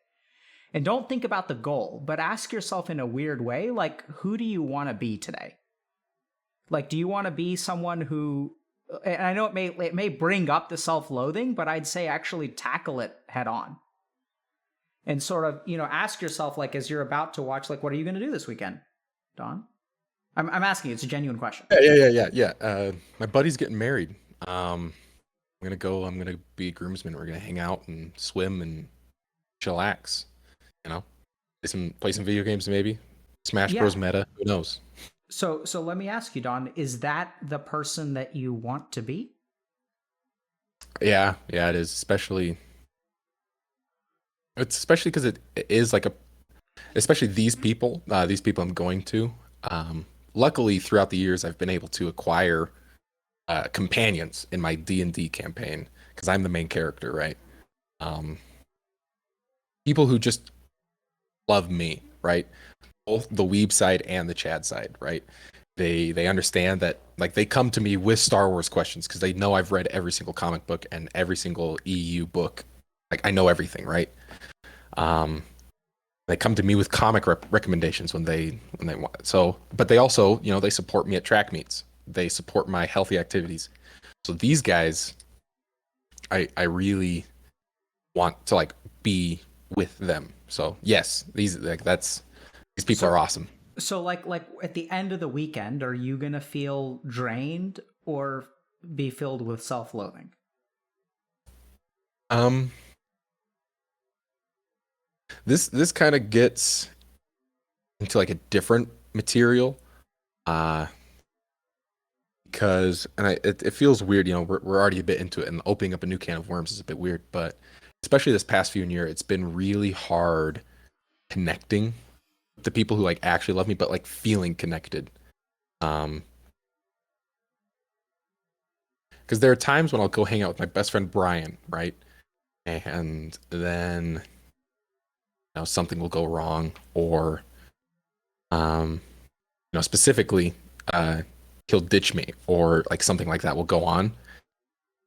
And don't think about the goal, but ask yourself in a weird way, like, who do you want to be today? Like, do you want to be someone who, and I know it may bring up the self-loathing, but I'd say actually tackle it head on. And sort of, ask yourself, like, as you're about to watch, like, what are you going to do this weekend, Don? I'm asking you. It's a genuine question. Yeah. My buddy's getting married. I'm going to be a groomsman. We're going to hang out and swim and chillax, play some video games, maybe Smash Bros. Meta. Who knows? So let me ask you, Don, is that the person that you want to be? Yeah, yeah, it is. Especially because it is like a, especially these people I'm going to. Um, Luckily, throughout the years, I've been able to acquire companions in my D&D campaign because I'm the main character, right? Um, People who just love me, right? Both the weeb side and the Chad side, right? They understand that like they come to me with Star Wars questions because they know I've read every single comic book and every single EU book. Like I know everything, right? Um, they come to me with comic recommendations when they want. So, but they also, they support me at track meets. They support my healthy activities. So these guys, I really want to like be with them. So yes, these people are So awesome. like at the end of the weekend, are you gonna feel drained or be filled with self-loathing? Um, this kind of gets into like a different material, uh, because it feels weird. We're already a bit into it, and opening up a new can of worms is a bit weird. But especially this past few year, it's been really hard connecting with the people who like actually love me, but like feeling connected. Um, because there are times when I'll go hang out with my best friend Brian, right? And then something will go wrong, or um, specifically, uh, he'll ditch me, or like something like that will go on,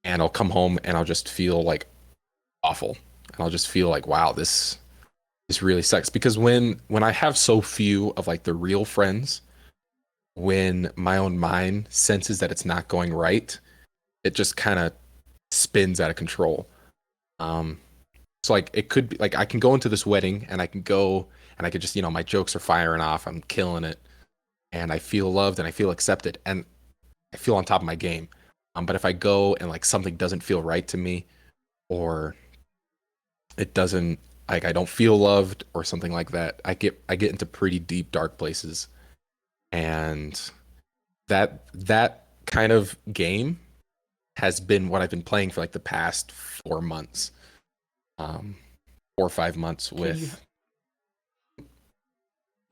and I'll come home and I'll just feel like awful, and I'll just feel like, wow, this really sucks. Because when I have so few of like the real friends, when my own mind senses that it's not going right, it just kind of spins out of control. Um, so like it could be like I can go into this wedding and I can go and I could just, my jokes are firing off, I'm killing it, and I feel loved and I feel accepted and I feel on top of my game. But if I go and like something doesn't feel right to me, or it doesn't, like I don't feel loved or something like that, I get into pretty deep dark places. And that kind of game has been what I've been playing for like the past 4 months, 4 or 5 months Can you with.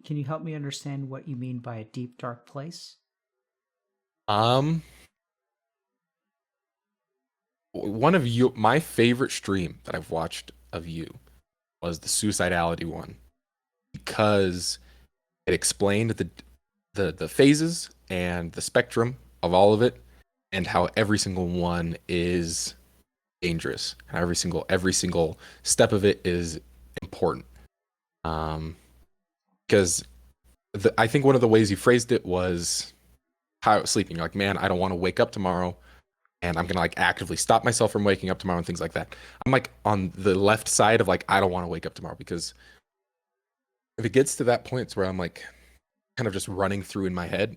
can you help me understand what you mean by a deep dark place? um One of you, my favorite stream that I've watched of you was the Suicidality one, because it explained the phases and the spectrum of all of it, and how every single one is dangerous, and every single step of it is important. Um, because I think one of the ways you phrased it was how I was sleeping. You're like, man, I don't want to wake up tomorrow, and I'm gonna like actively stop myself from waking up tomorrow and things like that. I'm like on the left side of like I don't want to wake up tomorrow, because if it gets to that point where I'm like kind of just running through in my head,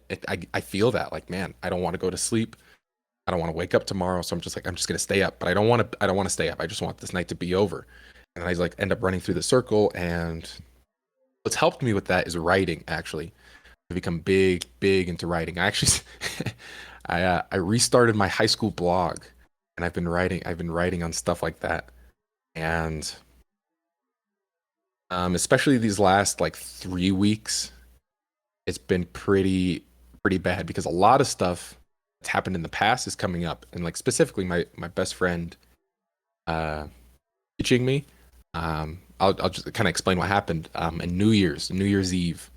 I feel that like, man, I don't want to go to sleep. I don't want to wake up tomorrow, so I'm just like I'm just gonna stay up, but I don't want to stay up. I just want this night to be over. And I like end up running through the circle. And what's helped me with that is writing. Actually, I've become big into writing. I actually I restarted my high school blog, and I've been writing on stuff like that. And especially these last like 3 weeks, it's been pretty bad, because a lot of stuff that's happened in the past is coming up, and like specifically my best friend uh teaching me. I'll just kind of explain what happened. In New Year's Eve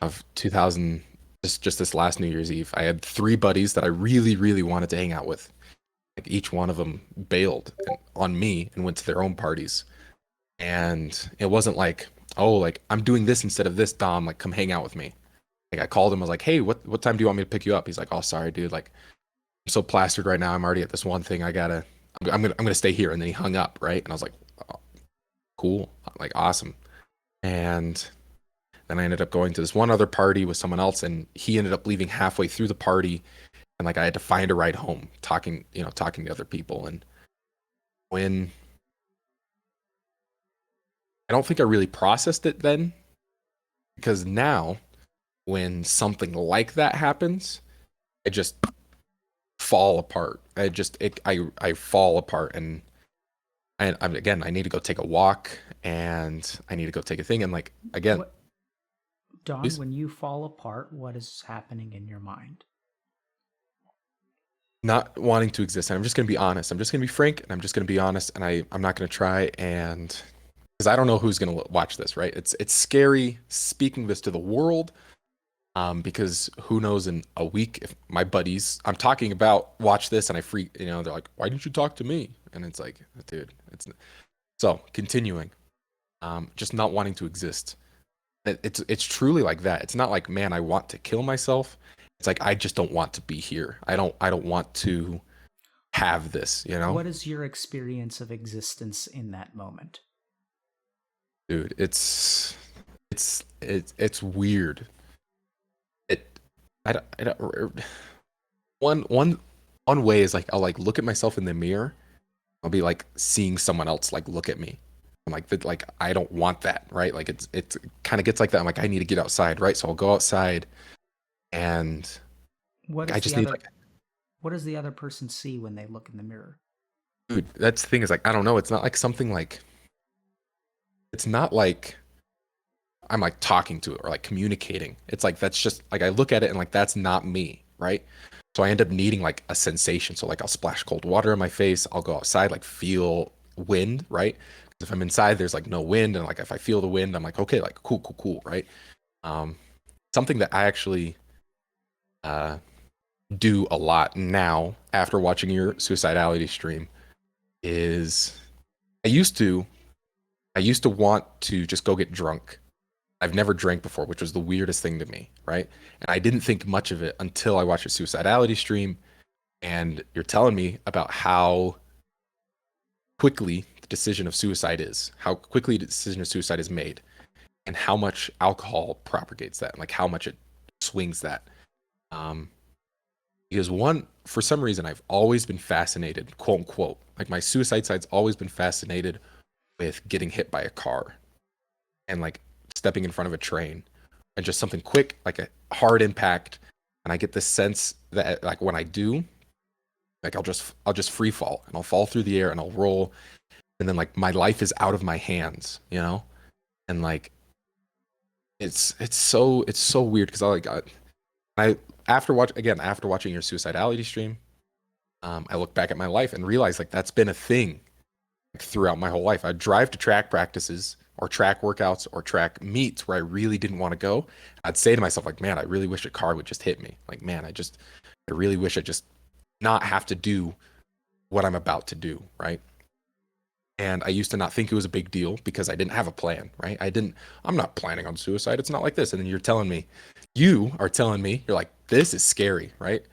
of 2000, just this last New Year's Eve, I had three buddies that I really wanted to hang out with. Like each one of them bailed on me and went to their own parties. And it wasn't like, oh, like I'm doing this instead of this, Dom, like come hang out with me. Like I called him, I was like, hey, what time do you want me to pick you up? He's like, oh, sorry, dude, like I'm so plastered right now, I'm already at this one thing, I'm gonna stay here. And then he hung up, right? And I was like, oh, cool, like awesome. And then I ended up going to this one other party with someone else, and he ended up leaving halfway through the party, and like I had to find a ride home, talking to other people. And when I don't think I really processed it then, because now when something like that happens, I just fall apart. I fall apart, and again, I need to go take a walk, and I need to go take a thing, and like again, What, Don? please, When you fall apart, what is happening in your mind? not wanting to exist. And I'm just gonna be honest. I'm just gonna be frank, and I'm just gonna be honest, and I'm not gonna try and because I don't know who's gonna watch this, right? It's scary speaking this to the world. Because who knows in a week if my buddies I'm talking about watch this and I freak, they're like, why didn't you talk to me? And it's like, dude, it's so continuing, just not wanting to exist. It's truly like that. It's not like, man, I want to kill myself. It's like I just don't want to be here. I don't want to have this, What is your experience of existence in that moment? dude. It's weird. It I don't one way is like I'll like look at myself in the mirror. I'll be like seeing someone else like look at me. I'm like that like I don't want that, right? Like it's kind of gets like that. I'm like I need to get outside, right? So I'll go outside and What I is the just need other like what does the other person see when they look in the mirror? dude, that's the thing is like I don't know, it's not like something like it's not like I'm like talking to it or like communicating. It's like that's just like I look at it and like that's not me, right? So I end up needing like a sensation. So like I'll splash cold water in my face. I'll go outside, like feel wind, right? 'Cause if I'm inside, there's like no wind, and like if I feel the wind, I'm like okay, like cool, cool, cool, right? Um, something that I actually uh do a lot now after watching your suicidality stream is I used to I used to want to just go get drunk. I've never drank before, which was the weirdest thing to me, right? And I didn't think much of it until I watched your suicidality stream and you're telling me about how quickly the decision of suicide is, how quickly the decision of suicide is made, and how much alcohol propagates that, and like how much it swings that. Um, because one, for some reason, I've always been fascinated, quote unquote, like my suicide side's always been fascinated with getting hit by a car and like stepping in front of a train and just something quick, like a hard impact. And I get this sense that like when I do, like I'll just free fall and I'll fall through the air and I'll roll. And then like my life is out of my hands, And like it's so weird because I after watching your suicidality stream, I look back at my life and realize like that's been a thing throughout my whole life. I'd drive to track practices or track workouts or track meets where I really didn't want to go. I'd say to myself, like, man, I really wish a car would just hit me. Like, man, I really wish I just not have to do what I'm about to do. Right. And I used to not think it was a big deal because I didn't have a plan. Right. I'm not planning on suicide. It's not like this. And then you are telling me, you're like, this is scary. Right.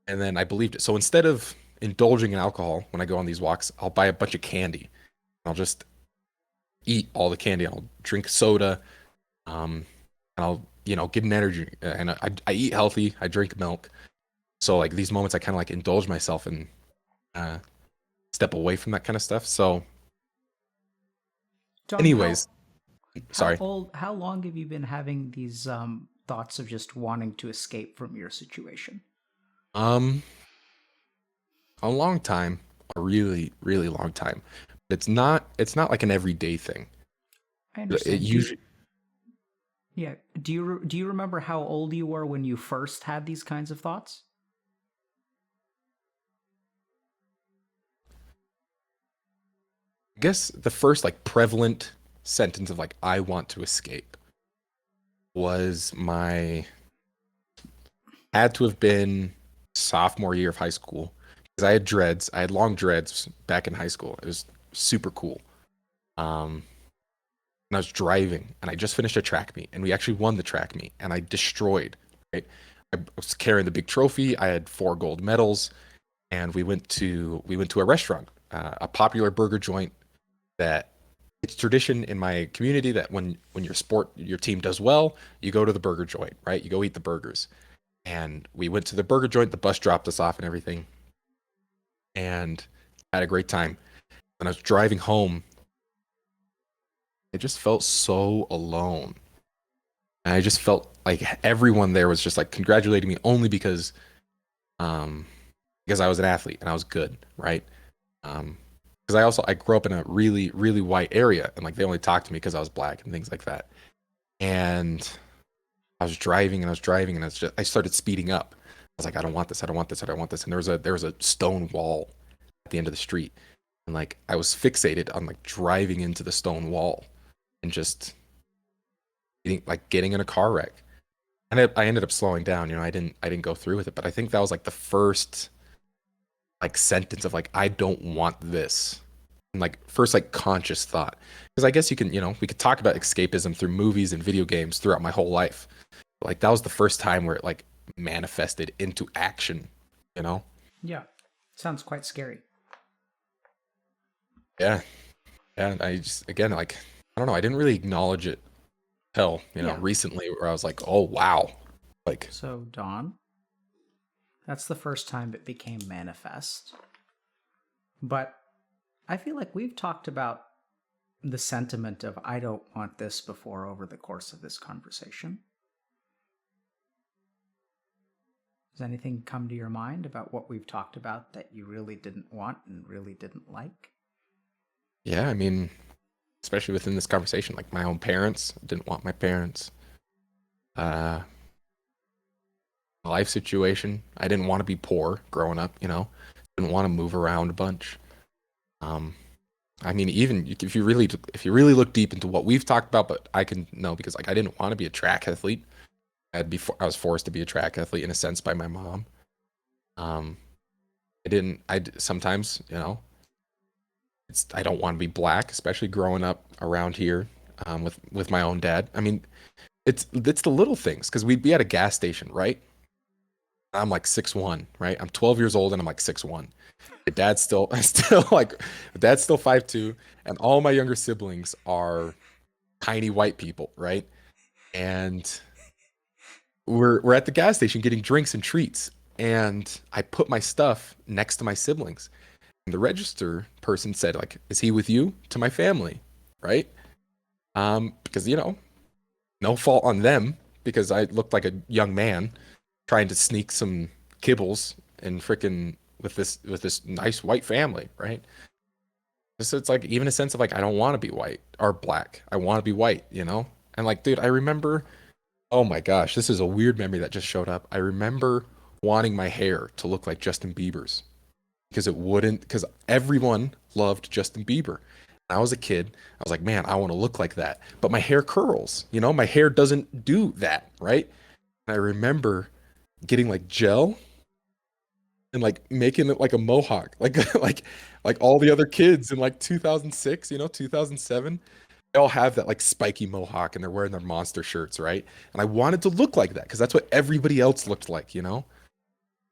And then I believed it. So instead of indulging in alcohol when I go on these walks, I'll buy a bunch of candy. I'll just eat all the candy. I'll drink soda, and I'll get an energy. And I eat healthy. I drink milk. So like these moments, I kind of like indulge myself and uh, step away from that kind of stuff. So, Don, anyways, sorry. how long have you been having these thoughts of just wanting to escape from your situation? Um, a long time, a really really long time. It's not like an everyday thing. I It understand. usually Yeah, do you remember how old you were when you first had these kinds of thoughts? I guess the first like prevalent sentence of like I want to escape was my had to have been sophomore year of high school because I had dreads. I had long dreads back in high school. It was super cool. Um, and I was driving, and I just finished a track meet, and we actually won the track meet, and I destroyed. Right, I was carrying the big trophy. I had 4 gold medals, and we went to a restaurant, a popular burger joint that it's tradition in my community that when your team does well, you go to the burger joint, right? You go eat the burgers. And we went to the burger joint. The bus dropped us off and everything, and had a great time. When I was driving home, I just felt so alone. And I just felt like everyone there was just like congratulating me only because um because I was an athlete and I was good, right? Because I grew up in a really, really white area, and like they only talked to me because I was black and things like that. And I was driving and I was driving and I started speeding up. I was like, I don't want this, I don't want this, I don't want this. And there was a stone wall at the end of the street. And like I was fixated on like driving into the stone wall and just getting in a car wreck. And I ended up slowing down, I didn't go through with it, but I think that was like the first like sentence of like I don't want this. And like first like conscious thought. Because I guess we could talk about escapism through movies and video games throughout my whole life. But, like that was the first time where it like manifested into action, you know? Yeah. Sounds quite scary. Yeah. Yeah. And I just again like I don't know, I didn't really acknowledge it till, Yeah. recently where I was like, oh wow. Like So, Dawn, that's the first time it became manifest. But I feel like we've talked about the sentiment of I don't want this before over the course of this conversation. Does anything come to your mind about what we've talked about that you really didn't want and really didn't like? yeah, I mean, especially within this conversation, like my own parents, I didn't want my parents. Uh Life situation. I didn't want to be poor growing up, Didn't want to move around a bunch. Um, I mean, even if you really look deep into what we've talked about, but I can know because like I didn't want to be a track athlete. I was forced to be a track athlete in a sense by my mom. Um, sometimes, I don't want to be black, especially growing up around here, with my own dad. I mean, it's the little things because we'd be at a gas station, right? I'm like 6'1", right? I'm 12 years old and I'm like 6'1". My dad's still my dad's still 5'2", and all my younger siblings are tiny white people, right? And we're at the gas station getting drinks and treats, and I put my stuff next to my siblings. And the register person said, like, "Is he with you?" To my family, right? Because no fault on them because I looked like a young man trying to sneak some kibbles and frickin' with this nice white family, right? So it's like even a sense of like I don't want to be white or black. I want to be white. And like, dude, I remember, oh my gosh, this is a weird memory that just showed up. I remember wanting my hair to look like Justin Bieber's because everyone loved Justin Bieber. When I was a kid, I was like, man, I want to look like that. But my hair curls, my hair doesn't do that, right? And I remember getting like gel and like making it like a mohawk, like like all the other kids in like 2006, 2007. They all have that like spiky mohawk and they're wearing their monster shirts, right? And I wanted to look like that because that's what everybody else looked like.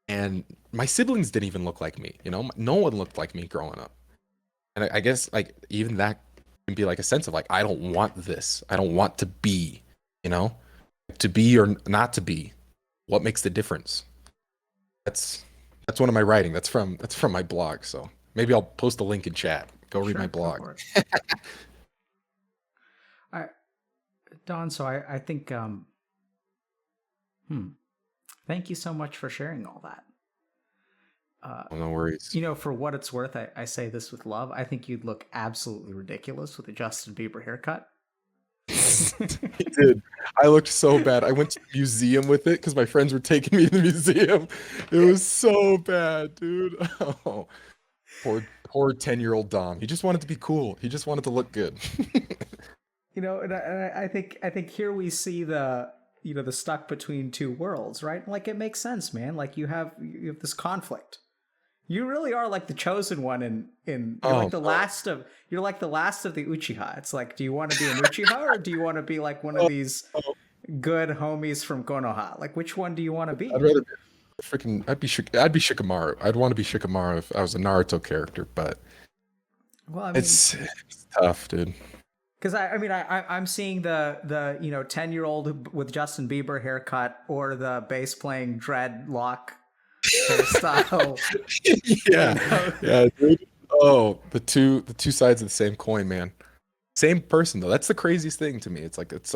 And my siblings didn't even look like me. No one looked like me growing up. And I guess like even that can be like a sense of like I don't want this. I don't want to be, you know, to be or not to be. What makes the difference? That's that's one of my writing. That's from my blog. So maybe I'll post a link in chat. Go read my Sure, go blog. for it. I, Don, so I think, hmm, thank you so much for sharing all that. Oh, no worries. For what it's worth, I say this with love. I think you'd look absolutely ridiculous with a Justin Bieber haircut. He did. I looked so bad. I went to the museum with it because my friends were taking me to the museum. It was so bad, dude. Oh, poor 10-year-old Dom. He just wanted to be cool. He just wanted to look good. And I think here we see the stuck between two worlds, right? Like it makes sense, man. Like you have this conflict. You really are like the chosen one in you're Oh, like the no. last of the Uchiha. It's like, do you want to be an Uchiha or do you want to be like one of Oh, these no. good homies from Konoha? Like which one do you want to be? I'd rather be freaking. I'd be Shikamaru. I'd want to be Shikamaru if I was a Naruto character, but Well, I mean, it's tough, dude. because I'm seeing the 10-year-old with Justin Bieber haircut or the bass playing dreadlock hairstyle. you Yeah, know? yeah, dude. Oh, the two sides of the same coin, man. Same person though. That's the craziest thing to me. It's like it's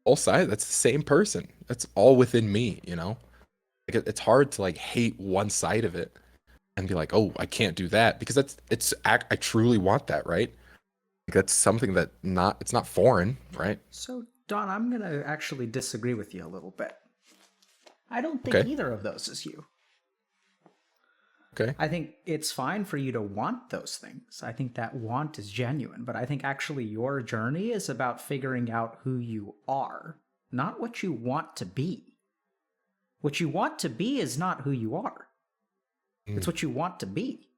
all sides. That's the same person. That's all within me. Like it's hard to like hate one side of it. and be like, oh, I can't do that because I truly want that, right? Like, that's something that not it's not foreign, right? So, Don, I'm going to actually disagree with you a little bit. I don't think Okay. either of those is you. Okay. I think it's fine for you to want those things. I think that want is genuine, but I think actually your journey is about figuring out who you are, not what you want to be. What you want to be is not who you are. It's Mm, what you want to be.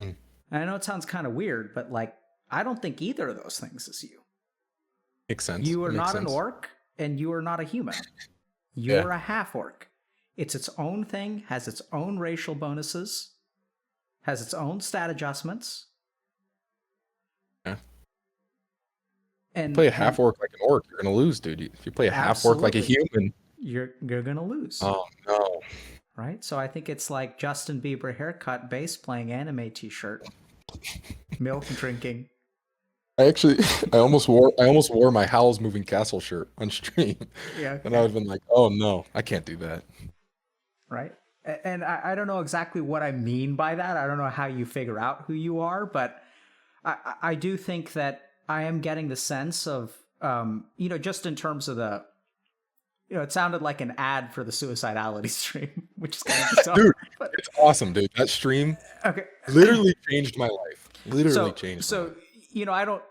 mm. And I know it sounds kind of weird, but like, I don't think either of those things is you. Makes sense. You It are makes not an sense. orc, and you are not a human. Yeah. You're a half orc. It's its own thing, has its own racial bonuses, has its own stat adjustments, Yeah. You play a and half orc like an orc, you're gonna lose, dude. If you play a half orc like a absolutely, human, you're gonna lose, oh no. right? So I think it's like Justin Bieber haircut, bass playing, anime T-shirt, milk drinking. I actually I almost wore my Howl's Moving Castle shirt on stream. Yeah, And I would have been like, oh no, I can't do that. right. And I don't know exactly what I mean by that. I don't know how you figure out who you are, but I do think that I am getting the sense of, just in terms of it sounded like an ad for the Suicidality stream, which is kind of bizarre. Dude, But it's awesome, dude. That stream okay, literally changed my life. Literally so changed my life. so I don't.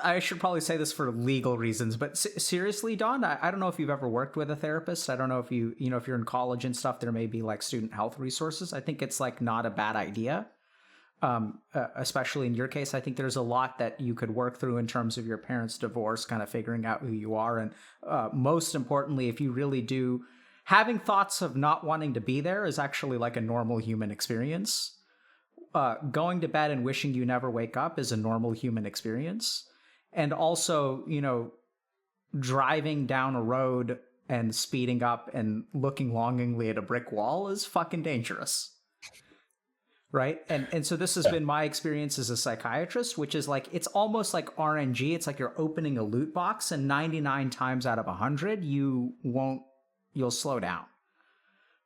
I should probably say this for legal reasons, but seriously, Don, I don't know if you've ever worked with a therapist. I don't know if if you're in college and stuff, there may be like student health resources. I think it's like not a bad idea. Especially in your case, I think there's a lot that you could work through in terms of your parents' divorce, kind of figuring out who you are. And most importantly, if you really do, having thoughts of not wanting to be there is actually like a normal human experience. Going to bed and wishing you never wake up is a normal human experience. And also, driving down a road and speeding up and looking longingly at a brick wall is fucking dangerous. Right. And so this has Yeah. been my experience as a psychiatrist, which is like, it's almost like RNG. It's like you're opening a loot box, and 99 times out of 100, you'll slow down.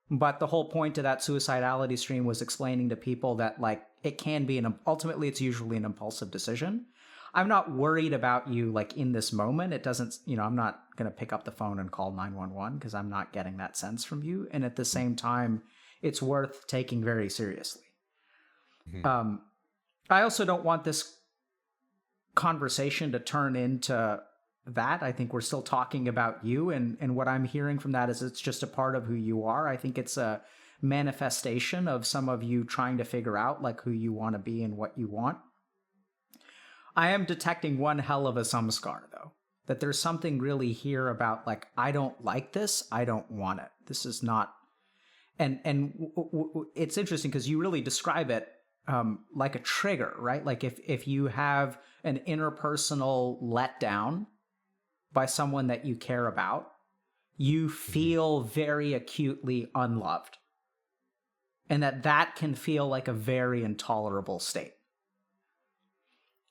But the whole point of that suicidality stream was explaining to people that like it can be ultimately it's usually an impulsive decision. I'm not worried about you like in this moment. It doesn't, I'm not going to pick up the phone and call 911 because I'm not getting that sense from you. And at the same time, it's worth taking very seriously. Mhm. I also don't want this conversation to turn into that. I think we're still talking about you, and what I'm hearing from that is it's just a part of who you are. I think it's a manifestation of some of you trying to figure out like who you want to be and what you want. I am detecting one hell of a samskar though. That there's something really here about like I don't like this, I don't want it. This is not and it's interesting because you really describe it like a trigger, right? Like if you have an interpersonal letdown by someone that you care about, you feel very acutely unloved, and that can feel like a very intolerable state.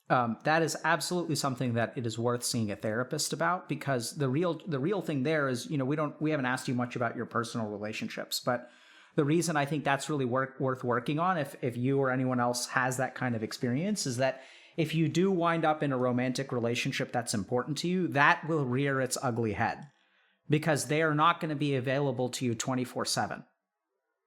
That is absolutely something that it is worth seeing a therapist about, because the real thing there is, we haven't asked you much about your personal relationships, but the reason I think that's really worth working on, if you or anyone else has that kind of experience, is that if you do wind up in a romantic relationship that's important to you, that will rear its ugly head, because they are not going to be available to you 24/7.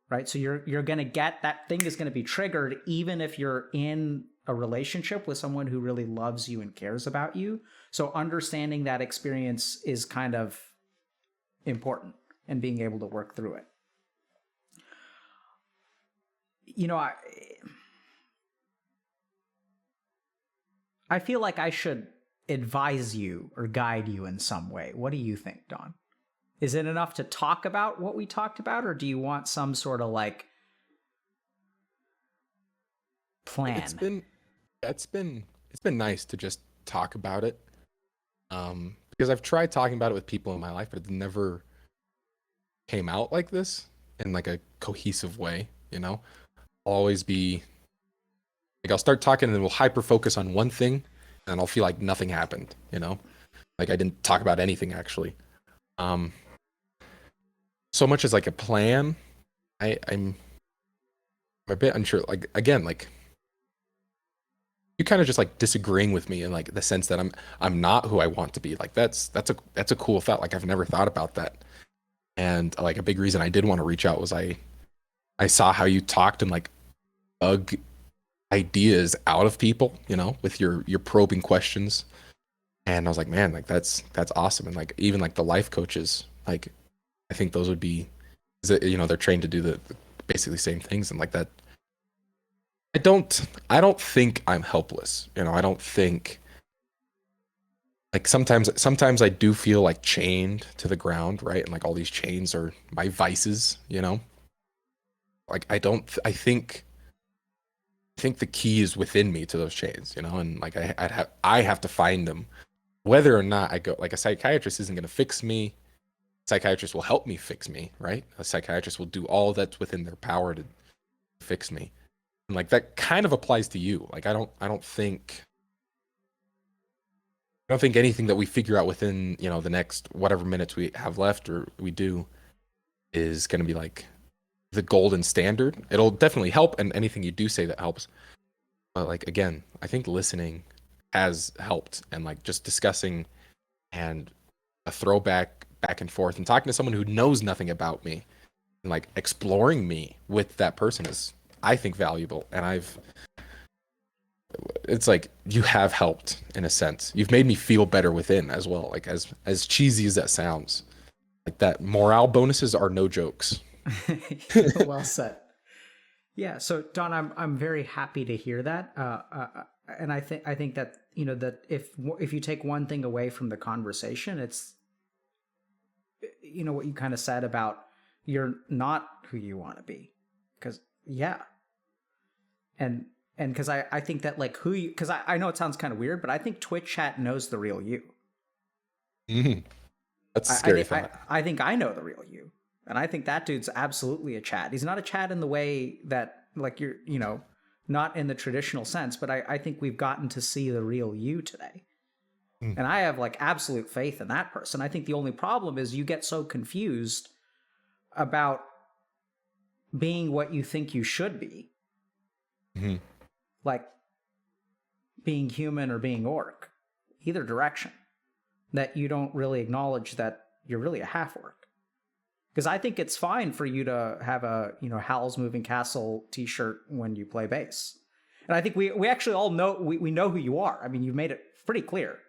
Right? So you're going to get that thing is going to be triggered even if you're in a relationship with someone who really loves you and cares about you. So understanding that experience is kind of important, and being able to work through it. I feel like I should advise you or guide you in some way. What do you think, Don? Is it enough to talk about what we talked about, or do you want some sort of like plan? It's been nice to just talk about it. Because I've tried talking about it with people in my life, but it never came out like this in like a cohesive way, you know? Always be like I'll start talking and then we'll hyper focus on one thing and I'll feel like nothing happened, you know? Like I didn't talk about anything actually. Um so much as like a plan, I'm I'm a bit unsure. Like again, like you kind of just like disagreeing with me in like the sense that I'm not who I want to be. Like that's a cool thought. Like I've never thought about that. And like a big reason I did want to reach out was I saw how you talked and like dug ideas out of people, you know, with your probing questions. And I was like, man, like that's awesome. And like even like the life coaches, like I think those would be, you know, they're trained to do the basically same things. And like that, I don't think I'm helpless. You know, I don't think like sometimes I do feel like chained to the ground, right? And like all these chains are my vices, you know? Like I don't I think the key is within me to those chains, you know, and like I have to find them. Whether or not I go, like a psychiatrist isn't going to fix me. Psychiatrist will help me fix me, right? A psychiatrist will do all that's within their power to fix me. And like that kind of applies to you. Like I don't think anything that we figure out within, you know, the next whatever minutes we have left or we do is going to be like the golden standard. It'll definitely help, and anything you do say that helps. But like again, I think listening has helped, and like just discussing and a throwback back and forth and talking to someone who knows nothing about me and like exploring me with that person is, I think, valuable. And it's like you have helped in a sense. You've made me feel better within as well. Like as cheesy as that sounds, like that morale bonuses are no jokes. Well said. Yeah. So Don, I'm very happy to hear that. And I think that, you know, that if you take one thing away from the conversation, it's, you know, what you kind of said about you're not who you want to be. Because yeah. And because I think that like who you, because I know it sounds kind of weird, but I think Twitch chat knows the real you. Mhm. That's a scary thought. I think I know the real you. And I think that dude's absolutely a Chad. He's not a Chad in the way that, like, you're, you know, not in the traditional sense, but I think we've gotten to see the real you today. Mm. And I have, like, absolute faith in that person. I think the only problem is you get so confused about being what you think you should be. Mhm. Like, being human or being orc. Either direction. That you don't really acknowledge that you're really a half orc. Because I think it's fine for you to have a, you know, Howl's Moving Castle t-shirt when you play bass. And I think we actually all know, we know who you are. I mean, you've made it pretty clear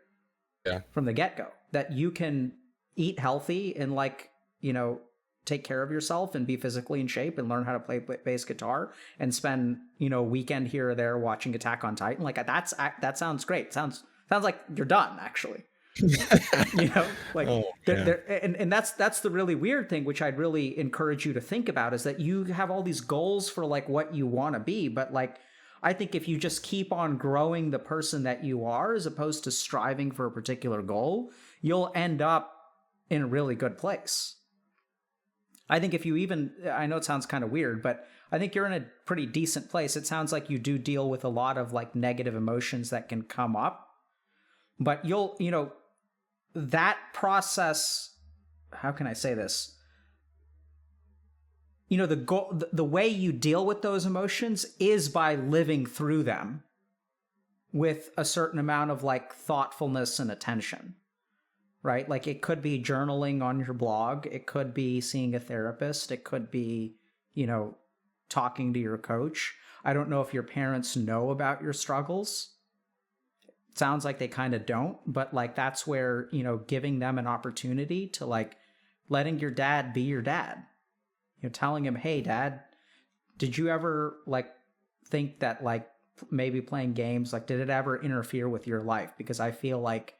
Yeah. from the get-go that you can eat healthy and, like, you know, take care of yourself and be physically in shape and learn how to play bass guitar and spend, you know, a weekend here or there watching Attack on Titan. Like that sounds great. Sounds like you're done, actually. You know, like Oh, yeah. and that's the really weird thing, which I'd really encourage you to think about, is that you have all these goals for like what you want to be, but like I think if you just keep on growing the person that you are as opposed to striving for a particular goal, you'll end up in a really good place. I think if you even, I know it sounds kind of weird, but I think you're in a pretty decent place. It sounds like you do deal with a lot of like negative emotions that can come up, but you'll, you know, that process, how can I say this? You know, the way you deal with those emotions is by living through them with a certain amount of like thoughtfulness and attention, right? Like it could be journaling on your blog, it could be seeing a therapist, it could be, you know, talking to your coach. I don't know if your parents know about your struggles. Sounds like they kind of don't, but like that's where, you know, giving them an opportunity to like letting your dad be your dad, you know, telling him, hey dad, did you ever like think that like maybe playing games, like did it ever interfere with your life? Because I feel like,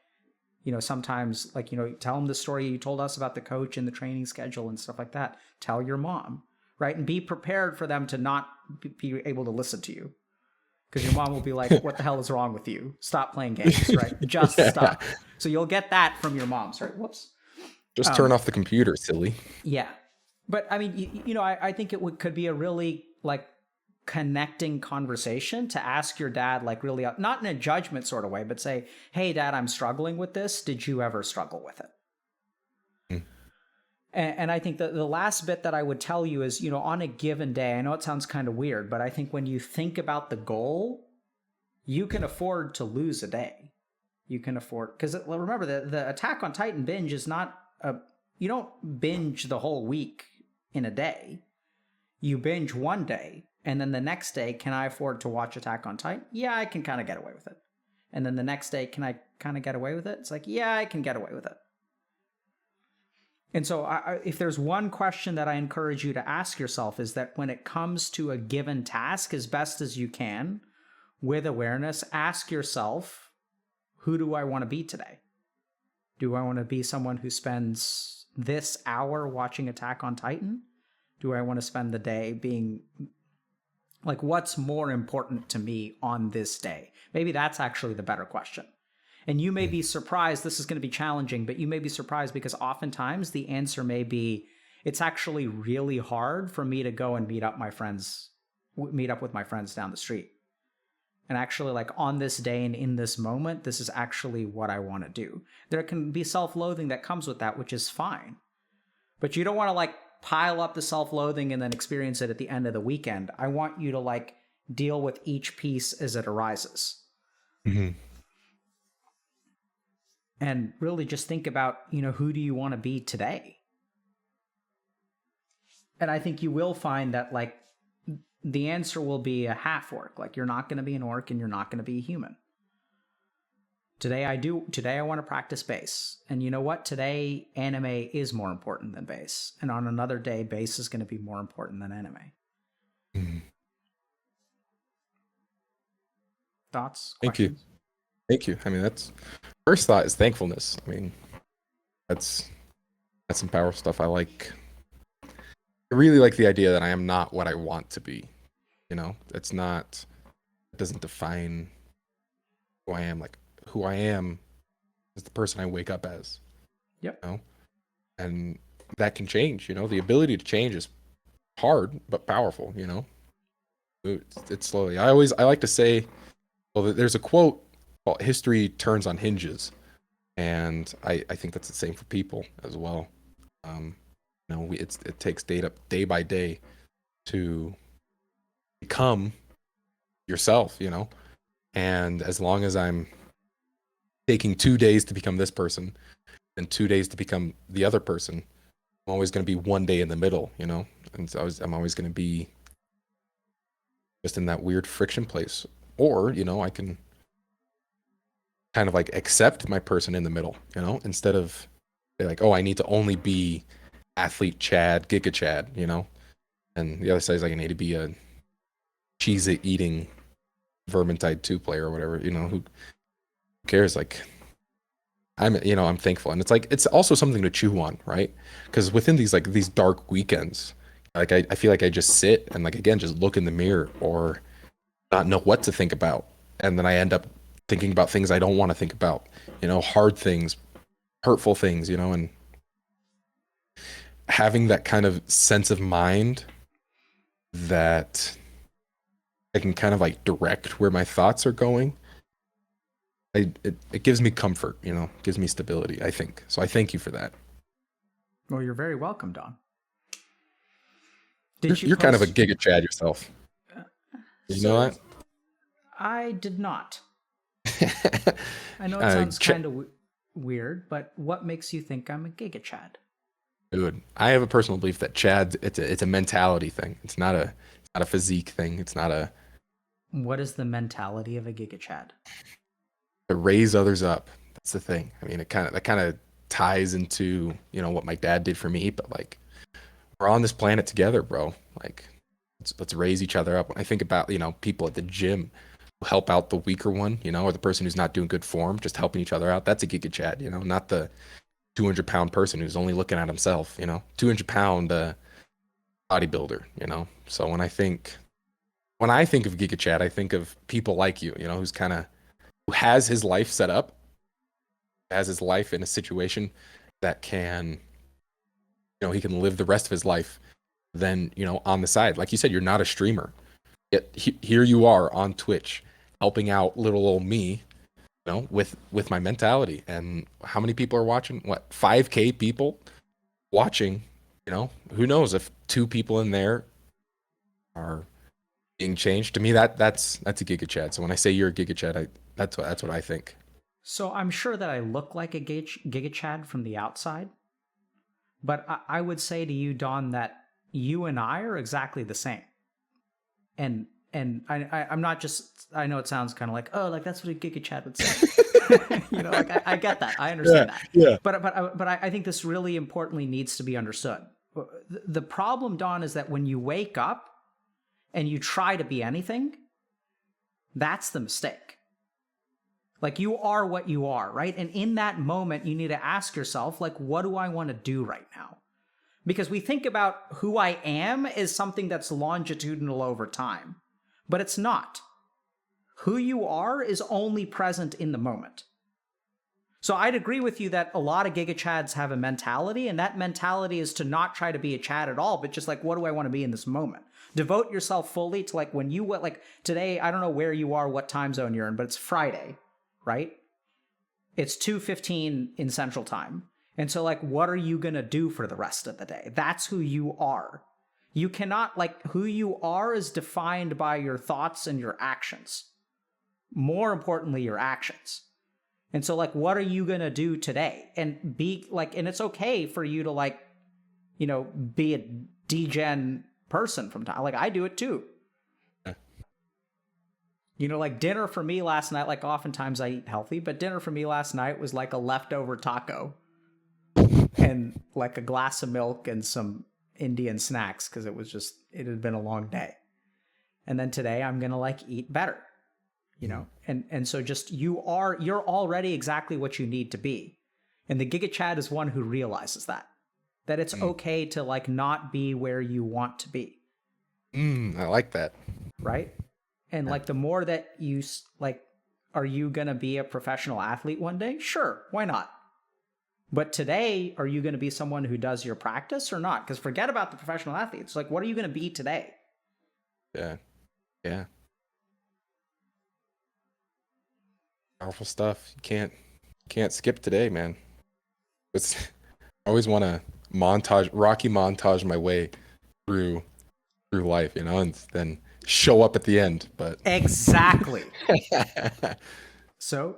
you know, sometimes like, you know, tell him the story you told us about the coach and the training schedule and stuff like that. Tell your mom, right? And be prepared for them to not be able to listen to you. Because your mom will be like, what the hell is wrong with you? Stop playing games, right? Just Yeah. stop. So you'll get that from your mom. Sorry, whoops. Just turn off the computer, silly. Yeah. But I mean, you know, I think it could be a really like connecting conversation to ask your dad, like really, not in a judgment sort of way, but say, hey dad, I'm struggling with this. Did you ever struggle with it? Mm. And I think that the last bit that I would tell you is, on a given day, I know it sounds kind of weird, but I think when you think about the goal, you can afford to lose a day. You can afford, because remember, the Attack on Titan binge is not you don't binge the whole week in a day. You binge one day, and then the next day, can I afford to watch Attack on Titan? Yeah, I can kind of get away with it. And then the next day, can I kind of get away with it? It's like, yeah, I can get away with it. And so if there's one question that I encourage you to ask yourself is that when it comes to a given task, as best as you can, with awareness, ask yourself, who do I want to be today? Do I want to be someone who spends this hour watching Attack on Titan? Do I want to spend the day being like, what's more important to me on this day? Maybe that's actually the better question. And you may be surprised, this is going to be challenging, but you may be surprised because oftentimes the answer may be, it's actually really hard for me to go and meet up with my friends down the street. And actually, like, on this day and in this moment, this is actually what I want to do. There can be self-loathing that comes with that, which is fine. But you don't want to, like, pile up the self-loathing and then experience it at the end of the weekend. I want you to, like, deal with each piece as it arises. Mm-hmm. And really just think about, who do you want to be today? And I think you will find that, like, the answer will be a half orc. Like, you're not going to be an orc and you're not going to be a human. Today I want to practice base. And you know what? Today, anime is more important than base. And on another day, base is going to be more important than anime. Mm-hmm. Thoughts? Thank you. Questions? Thank you. I mean, that's first thought is thankfulness. I mean, that's some power stuff. I really like the idea that I am not what I want to be. It doesn't define who I am. Like, who I am is the person I wake up as. Yep. And that can change. The ability to change is hard but powerful. It's slowly. I like to say, well, there's a quote called "History turns on hinges," and I think that's the same for people as well. It takes day by day to become yourself. And as long as I'm taking 2 days to become this person and 2 days to become the other person, I'm always going to be one day in the middle. And so I'm always going to be just in that weird friction place. Or I can kind of like accept my person in the middle, instead of like, oh, I need to only be athlete Chad, Gigachad, and the other side is like, I need to be a cheese eating Vermintide 2 player or whatever, who cares? Like, I'm thankful. And it's like, it's also something to chew on, right? Because within these dark weekends, like I feel like I just sit and, like, again, just look in the mirror or not know what to think about. And then I end up thinking about things I don't want to think about, hard things, hurtful things, and having that kind of sense of mind that I can kind of like direct where my thoughts are going. It gives me comfort, gives me stability, I think. So I thank you for that. Well, you're very welcome, Don. You're kind of a Giga Chad yourself. You know that? I did not. I know it sounds kind of weird, but what makes you think I'm a Giga Chad? Dude, I have a personal belief that Chad, it's a mentality thing. It's not a physique thing. It's not a. What is the mentality of a Giga Chad? To raise others up. That's the thing. I mean, that kind of ties into what my dad did for me. But like, we're on this planet together, bro. Like, let's raise each other up. When I think about people at the gym who help out the weaker one, or the person who's not doing good form, just helping each other out. That's a Giga Chad. Not the 200-pound person who's only looking at himself. 200-pound bodybuilder. So when I think of Giga Chad, I think of people like you. Who has his life set up, has his life in a situation that can, he can live the rest of his life then, on the side. Like you said, you're not a streamer. Yet here you are on Twitch helping out little old me, with my mentality. And how many people are watching? What, 5K people watching, who knows if two people in there are being changed. To me, that's a Gigachad. So when I say you're a Gigachad, that's what I think. So I'm sure that I look like a Gigachad from the outside, but I would say to you, Don, that you and I are exactly the same. And I'm not just, I know it sounds kind of like, oh, like that's what a Gigachad would say. Like I get that. I understand that. Yeah. But I think this really importantly needs to be understood. The problem, Don, is that when you wake up and you try to be anything, that's the mistake. Like you are what you are, right? And in that moment, you need to ask yourself, like, what do I want to do right now? Because we think about who I am as something that's longitudinal over time, but it's not. Who you are is only present in the moment. So I'd agree with you that a lot of Gigachads have a mentality, and that mentality is to not try to be a Chad at all, but just like, what do I want to be in this moment? Devote yourself fully to like when you, like today, I don't know where you are, what time zone you're in, but it's Friday, right? It's 2:15 in Central Time. And so like, what are you going to do for the rest of the day? That's who you are. You cannot, like, who you are is defined by your thoughts and your actions. More importantly, your actions. And so like, what are you going to do today? And be like, and it's okay for you to like, be a degen person from time. Like I do it too. Like dinner for me last night, like oftentimes I eat healthy, but dinner for me last night was like a leftover taco and like a glass of milk and some Indian snacks because it had been a long day. And then today I'm going to like eat better, and so just you're already exactly what you need to be. And the Gigachad is one who realizes that it's okay to like not be where you want to be. I like that. Right. And like the more that you like, are you going to be a professional athlete one day? Sure. Why not? But today, are you going to be someone who does your practice or not? Because forget about the professional athletes. Like, what are you going to be today? Yeah. Yeah. Powerful stuff. You can't skip today, man. I always want to Rocky montage my way through life, and then show up at the end. But exactly. So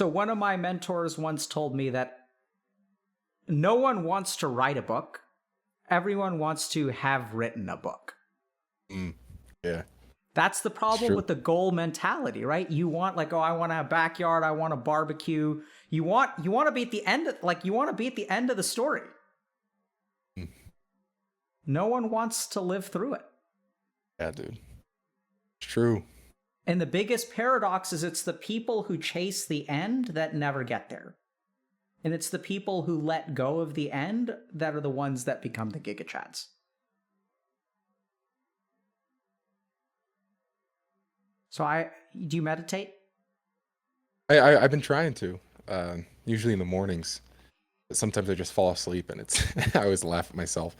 one of my mentors once told me that no one wants to write a book. Everyone wants to have written a book. Yeah. That's the problem with the goal mentality, right? You want like, oh, I want a backyard, I want a barbecue. You want to be at the end of, you want to be at the end of the story. No one wants to live through it. Yeah, dude. It's true. And the biggest paradox is it's the people who chase the end that never get there. And it's the people who let go of the end that are the ones that become the Gigachads. So do you meditate? I've been trying to, usually in the mornings. But sometimes I just fall asleep and I always laugh at myself.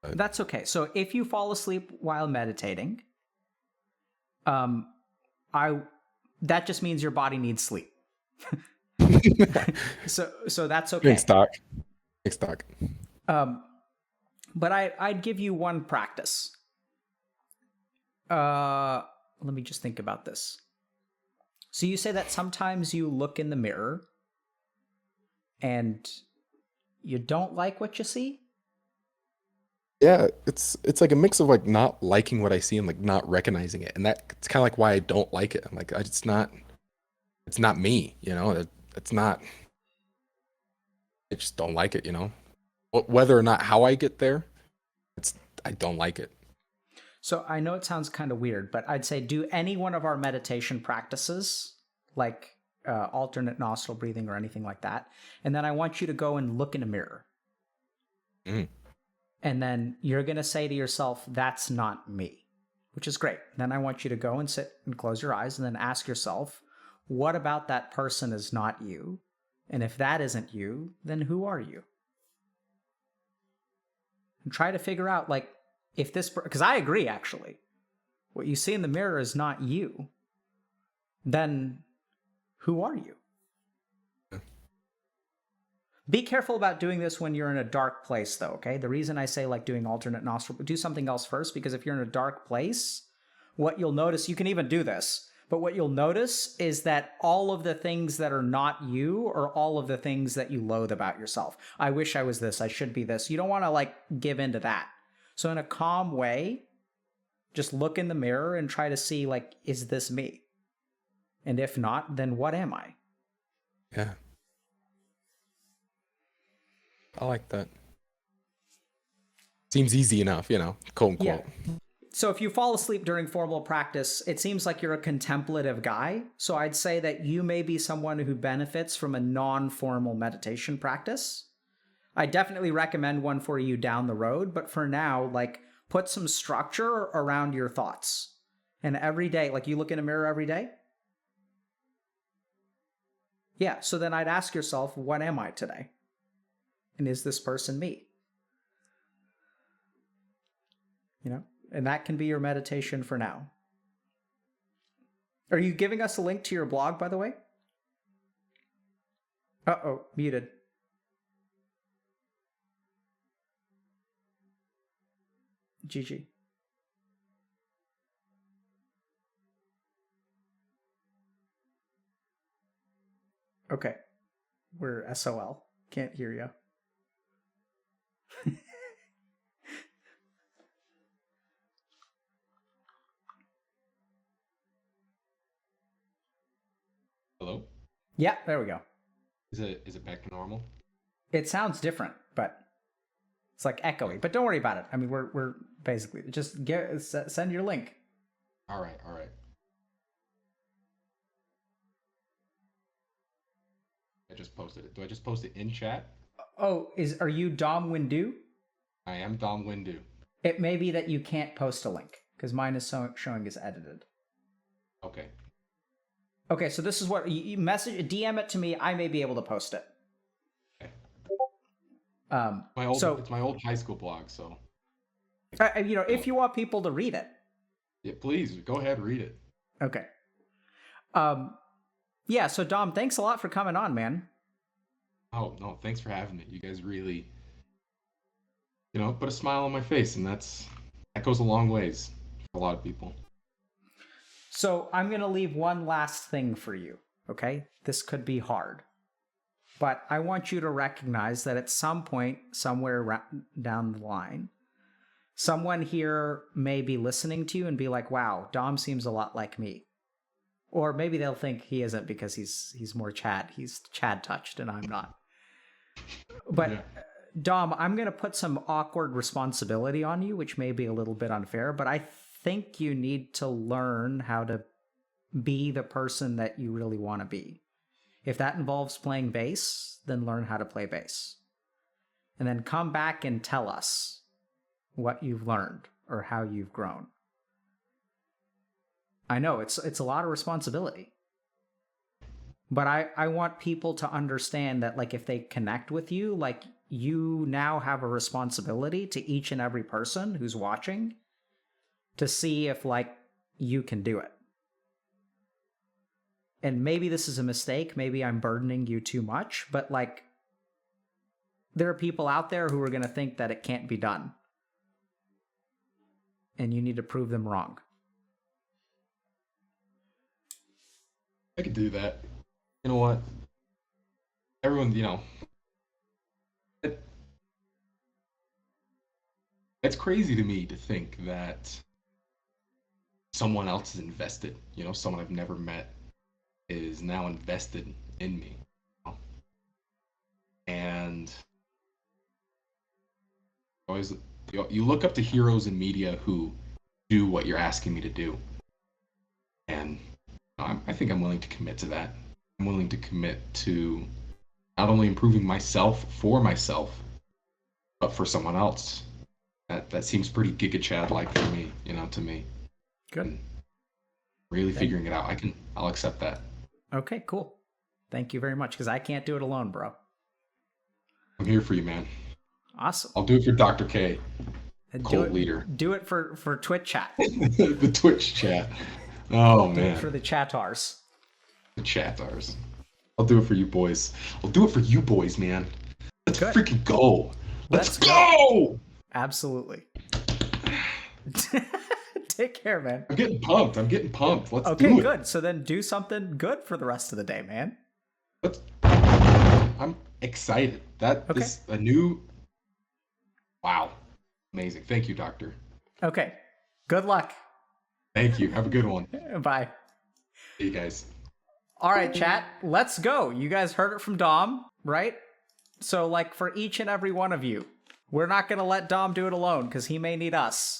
But that's okay. So if you fall asleep while meditating, that just means your body needs sleep. so that's okay. Thanks, Doc. But I'd give you one practice. Let me just think about this. So you say that sometimes you look in the mirror and you don't like what you see? Yeah, it's like a mix of like not liking what I see and like not recognizing it. And it's kind of like why I don't like it. I'm like, it's not me, it's not, I just don't like it, Whether or not how I get there, I don't like it. So I know it sounds kind of weird, but I'd say do any one of our meditation practices, like alternate nostril breathing or anything like that. And then I want you to go and look in a mirror. And then you're going to say to yourself, that's not me, which is great. Then I want you to go and sit and close your eyes and then ask yourself, what about that person is not you? And if that isn't you, then who are you? And try to figure out, like, if this, because I agree, actually, what you see in the mirror is not you, then who are you? Be careful about doing this when you're in a dark place, though, okay? The reason I say like doing alternate nostril, do something else first, because if you're in a dark place, what you'll notice, you can even do this, but what you'll notice is that all of the things that are not you are all of the things that you loathe about yourself. I wish I was this, I should be this. You don't want to like give into that. So in a calm way, just look in the mirror and try to see like, is this me? And if not, then what am I? Yeah. I like that. Seems easy enough, quote unquote. Yeah. So if you fall asleep during formal practice, it seems like you're a contemplative guy. So I'd say that you may be someone who benefits from a non-formal meditation practice. I definitely recommend one for you down the road, but for now, like put some structure around your thoughts. And every day, like you look in a mirror every day? Yeah, so then I'd ask yourself, what am I today? And is this person me? And that can be your meditation for now. Are you giving us a link to your blog, by the way? Uh-oh, muted. GG. Okay. We're SOL. Can't hear you. Hello? Yeah, there we go. Is it back to normal? It sounds different, but it's like echoey. But don't worry about it. I mean, we're basically just send your link. All right. I just posted it. Do I just post it in chat? Oh, are you Dom Windu? I am Dom Windu. It may be that you can't post a link because mine is showing as edited. Okay. Okay, so this is what you message, DM it to me. I may be able to post it. Okay. It's my old high school blog, so. If you want people to read it. Yeah, please go ahead, read it. Okay. Yeah. So Dom, thanks a lot for coming on, man. Oh no, thanks for having me. You guys really, put a smile on my face, and that goes a long ways for a lot of people. So I'm going to leave one last thing for you, okay? This could be hard. But I want you to recognize that at some point, somewhere down the line, someone here may be listening to you and be like, wow, Dom seems a lot like me. Or maybe they'll think he isn't because he's more Chad. He's Chad touched and I'm not. But yeah. Dom, I'm going to put some awkward responsibility on you, which may be a little bit unfair, but I think you need to learn how to be the person that you really want to be. If that involves playing bass, then learn how to play bass. And then come back and tell us what you've learned or how you've grown. I know it's a lot of responsibility. But I want people to understand that like if they connect with you, like you now have a responsibility to each and every person who's watching to see if like you can do it. And maybe this is a mistake, maybe I'm burdening you too much, but like there are people out there who are going to think that it can't be done. And you need to prove them wrong. I could do that. You know what? Everyone, it's crazy to me to think that someone else is invested, someone I've never met is now invested in me. And always, you look up to heroes in media who do what you're asking me to do. And I think I'm willing to commit to that. I'm willing to commit to not only improving myself for myself, but for someone else. That seems pretty Gigachad-like for me, to me. Good. And really figuring it out. I'll accept that. Okay, cool. Thank you very much, because I can't do it alone, bro. I'm here for you, man. Awesome. I'll do it for Dr. K, cult leader. Do it for Twitch chat. The Twitch chat. Oh, man. Do it for the chatars. The chatars. I'll do it for you boys. I'll do it for you boys, man. Good. freaking go. Let's Let's go. Absolutely. Take care, man. I'm getting pumped. Let's Okay, do it. good. So then do something good for the rest of the day, man. I'm excited. Okay. Is a new. Wow. Amazing. Thank you, doctor. Okay. Good luck. Thank you. Have a good one. Bye. See you guys. All right, chat. Let's go. You guys heard it from Dom, right? So, like, for each and every one of you, we're not going to let Dom do it alone because he may need us.